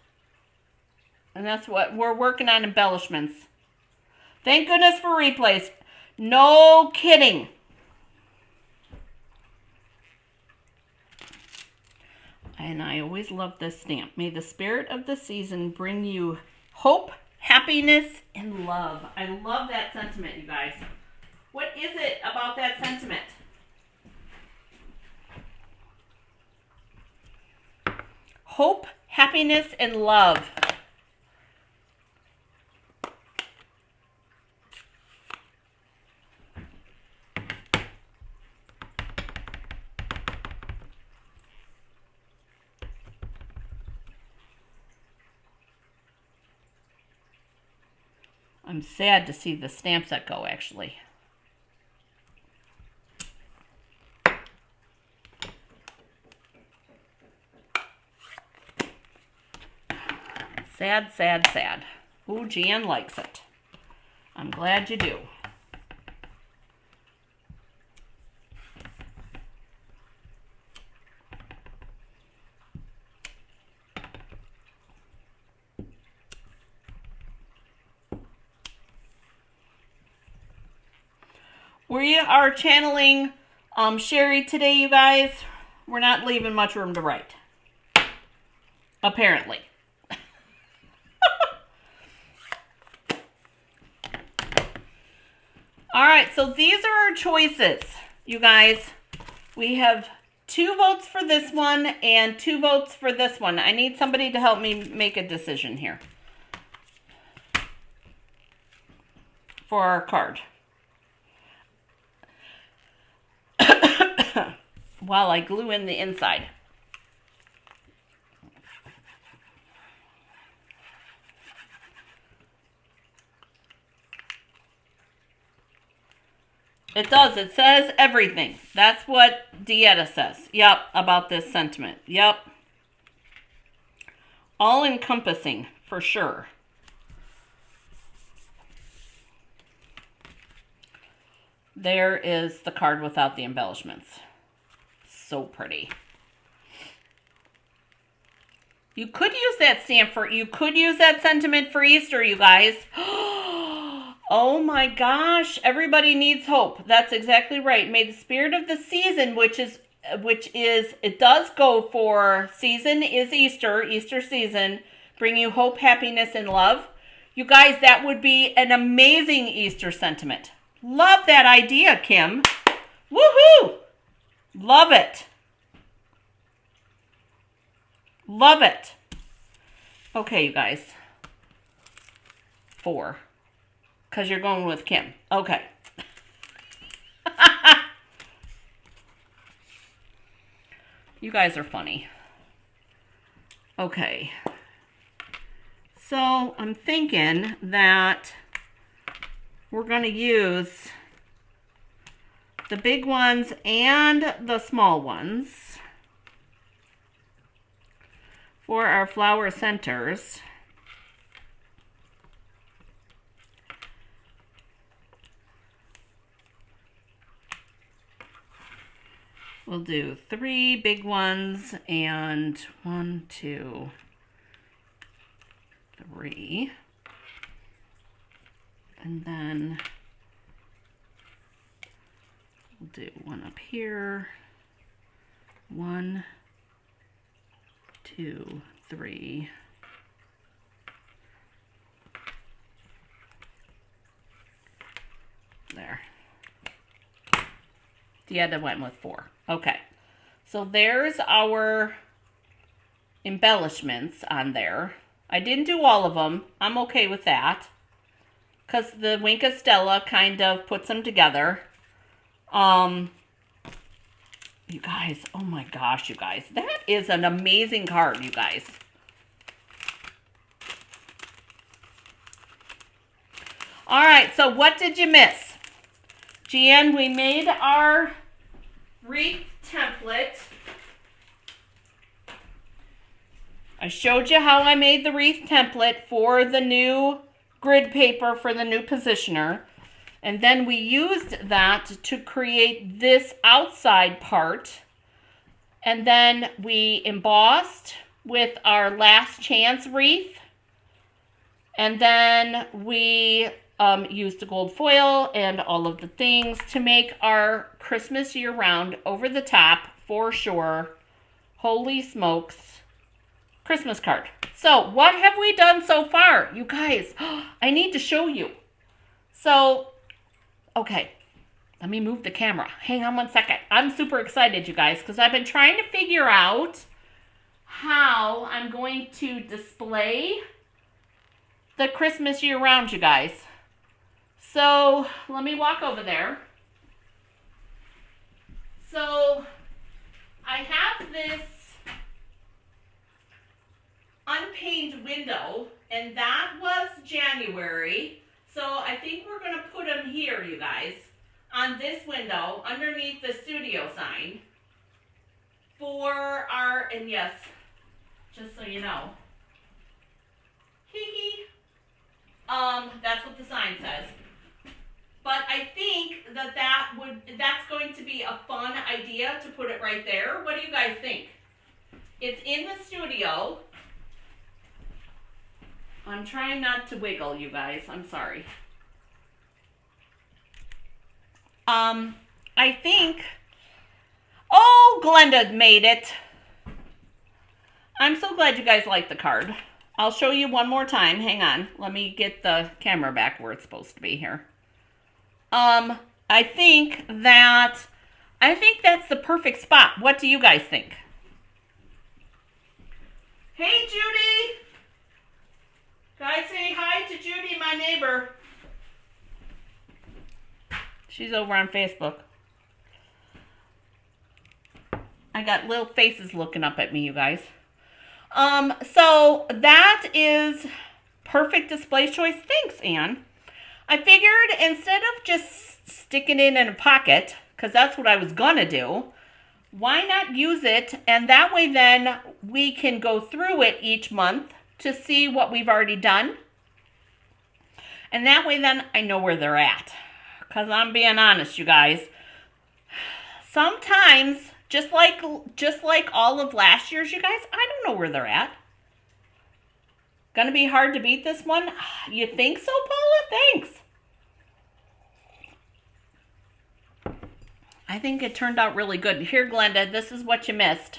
Speaker 1: And that's what we're working on, embellishments. Thank goodness for replays. No kidding. And I always love this stamp. May the spirit of the season bring you hope, happiness, and love. I love that sentiment, you guys. What is it about that sentiment? Hope, happiness, and love. I'm sad to see the stamp set go, actually. Sad, sad, sad. Ooh, Jan likes it. I'm glad you do. We are channeling Sherry today, you guys. We're not leaving much room to write. Apparently. All right, so these are our choices, you guys. We have 2 votes for this one and 2 votes for this one. I need somebody to help me make a decision here for our card. While I glue in the inside. It does. It says everything. That's what Dieta says. Yep, about this sentiment. Yep. All encompassing, for sure. There is the card without the embellishments. So pretty. You could use that stamp for, you could use that sentiment for Easter, you guys. Oh my gosh, everybody needs hope. That's exactly right. May the spirit of the season, which is, it does go for season is Easter, Easter season, bring you hope, happiness, and love. You guys, that would be an amazing Easter sentiment. Love that idea, Kim. Woohoo! Love it. Love it. Okay, you guys. 4. Because you're going with Kim. Okay. You guys are funny. Okay. So I'm thinking that we're going to use the big ones and the small ones for our flower centers. We'll do 3 big ones and 1, 2, 3. And then we'll do 1 up here. 1, 2, 3. There. The other went with 4. Okay. So there's our embellishments on there. I didn't do all of them. I'm okay with that, because the Wink of Stella kind of puts them together. You guys, oh my gosh, you guys. That is an amazing card, you guys. All right, so what did you miss? Jan, we made our wreath template. I showed you how I made the wreath template for the new grid paper for the new positioner. And then we used that to create this outside part. And then we embossed with our last chance wreath. And then we used the gold foil and all of the things to make our Christmas year-round, over the top, for sure, holy smokes, Christmas card. So what have we done so far? You guys, I need to show you. So, okay, let me move the camera. Hang on one second. I'm super excited, you guys, because I've been trying to figure out how I'm going to display the Christmas year-round, you guys. So let me walk over there. So I have this unpainted window, and that was January. So I think we're going to put them here, you guys, on this window underneath the studio sign for our, and yes, just so you know, that's what the sign says. But I think that's going to be a fun idea to put it right there. What do you guys think? It's in the studio. I'm trying not to wiggle, you guys. I'm sorry. I think, oh, Glenda made it. I'm so glad you guys like the card. I'll show you one more time. Hang on. Let me get the camera back where it's supposed to be here. I think that's the perfect spot. What do you guys think? Hey, Judy. Guys, say hi to Judy, my neighbor. She's over on Facebook. I got little faces looking up at me, you guys. So that is perfect display choice. Thanks, Anne. I figured instead of just sticking it in a pocket, because that's what I was going to do, why not use it? And that way then we can go through it each month to see what we've already done. And that way then I know where they're at. Because I'm being honest, you guys. Sometimes, just like all of last year's, you guys, I don't know where they're at. Gonna be hard to beat this one? You think so, Paula? Thanks. I think it turned out really good. Here, Glenda, this is what you missed.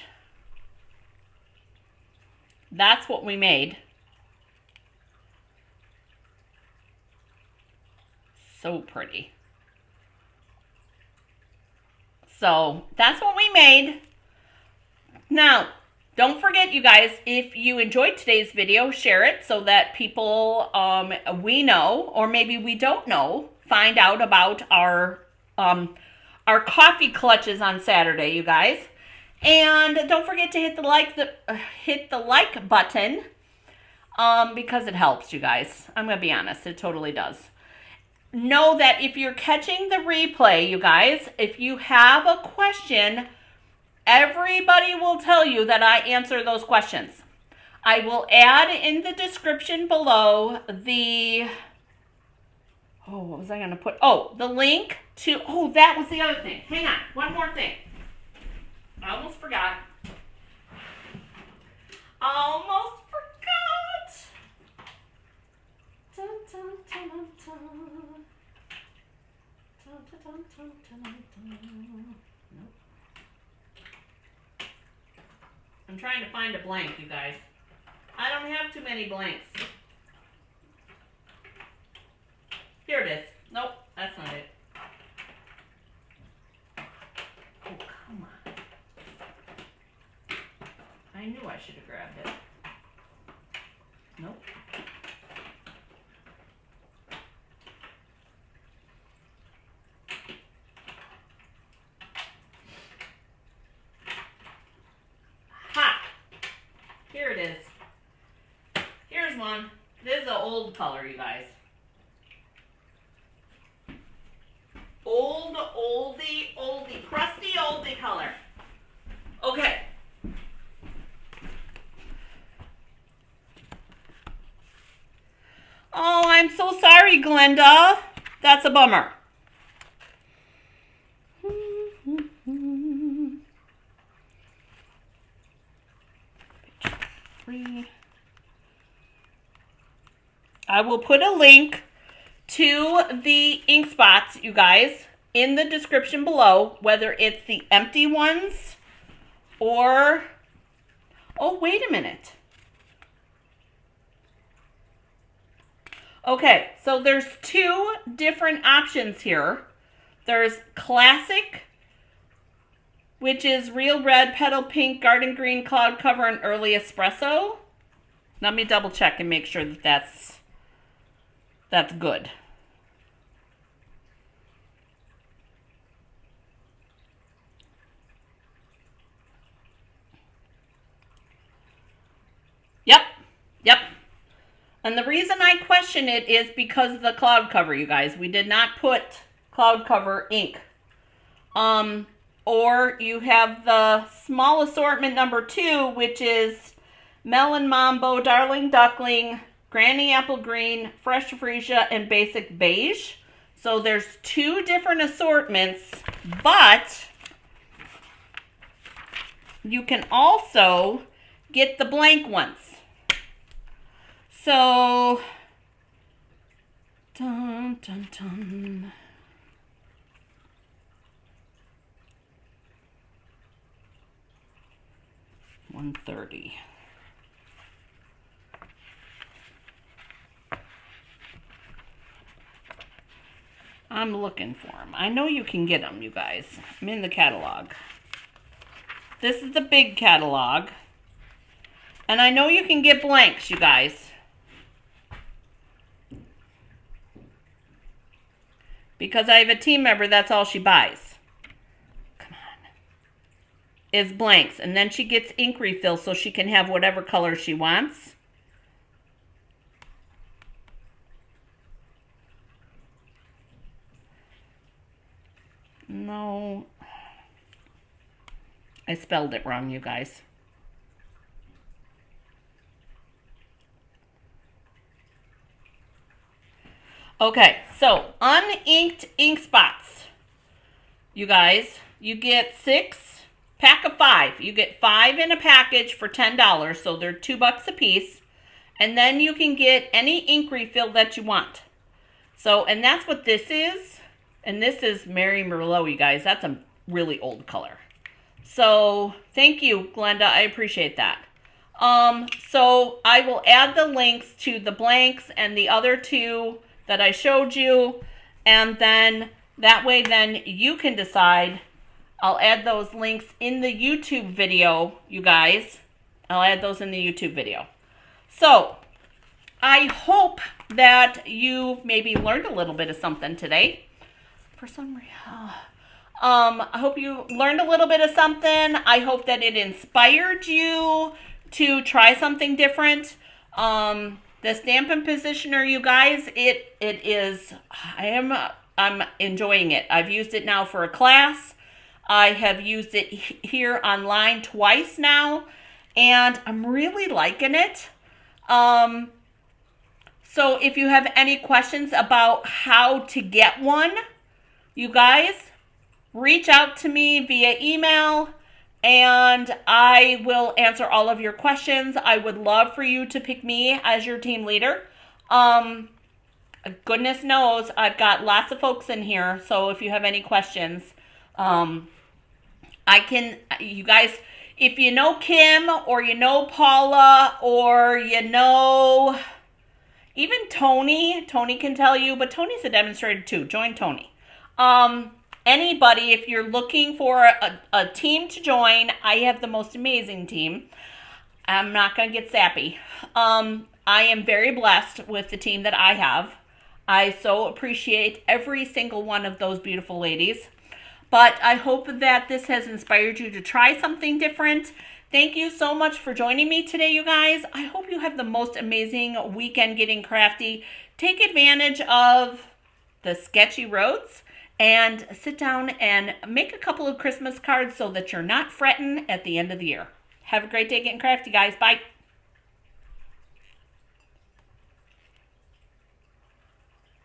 Speaker 1: That's what we made. So pretty. So that's what we made. Now, don't forget, you guys, if you enjoyed today's video, share it so that people we know, or maybe we don't know, find out about our coffee clutches on Saturday, you guys. And don't forget to hit the like button because it helps, you guys. I'm gonna be honest, it totally does. Know that if you're catching the replay, you guys, if you have a question, everybody will tell you that I answer those questions. I will add in the description below the, what was I going to put? The link to, that was the other thing. Hang on, one more thing. I almost forgot. Dun, dun, dun, dun, dun. Nope. I'm trying to find a blank, you guys. I don't have too many blanks. Here it is. Nope, that's not it. Oh, come on. I knew I should have grabbed it. Nope. Here it is. Here's one. This is an old color, you guys. Oldie, crusty oldie color. Okay. Oh, I'm so sorry, Glenda. That's a bummer. I will put a link to the ink spots, you guys, in the description below, whether it's the empty ones or, wait a minute. Okay, so there's two different options here. There's classic, which is real red, petal pink, garden green, cloud cover, and early espresso. Let me double check and make sure that that's good. Yep. And the reason I question it is because of the cloud cover, you guys. We did not put cloud cover ink. Or you have the small assortment number 2, which is Melon Mambo, Darling Duckling, Granny Apple Green, Fresh Freesia, and Basic Beige. So there's 2 different assortments, but you can also get the blank ones. So, dun, dun, dun. $130. I'm looking for them. I know you can get them, you guys. I'm in the catalog. This is the big catalog. And I know you can get blanks, you guys. Because I have a team member, that's all she buys. Come on. Is blanks. And then she gets ink refills so she can have whatever color she wants. No. I spelled it wrong, you guys. Okay, so uninked ink spots. You guys, you get 6, pack of 5. You get 5 in a package for $10, so they're $2 a piece. And then you can get any ink refill that you want. So, and that's what this is. And this is Mary Merlot, you guys. That's a really old color. So, thank you, Glenda. I appreciate that. So I will add the links to the blanks and the other 2 that I showed you, and then that way then you can decide. I'll add those links in the YouTube video, you guys. I'll add those in the YouTube video. So I hope that you maybe learned a little bit of something today. For some reason, I hope you learned a little bit of something. I hope that it inspired you to try something different. The Stampin' Positioner, you guys, it is, I'm enjoying it. I've used it now for a class. I have used it here online twice now, and I'm really liking it. So if you have any questions about how to get one, you guys, reach out to me via email, and I will answer all of your questions. I would love for you to pick me as your team leader. Goodness knows I've got lots of folks in here, so if you have any questions, you guys, if you know Kim or you know Paula or you know even Tony can tell you, but Tony's a demonstrator too. Join Tony. Anybody, if you're looking for a team to join, I have the most amazing team. I'm not going to get sappy. I am very blessed with the team that I have. I so appreciate every single one of those beautiful ladies. But I hope that this has inspired you to try something different. Thank you so much for joining me today, you guys. I hope you have the most amazing weekend getting crafty. Take advantage of the sketchy roads and sit down and make a couple of Christmas cards so that you're not fretting at the end of the year. Have a great day getting crafty, guys. Bye.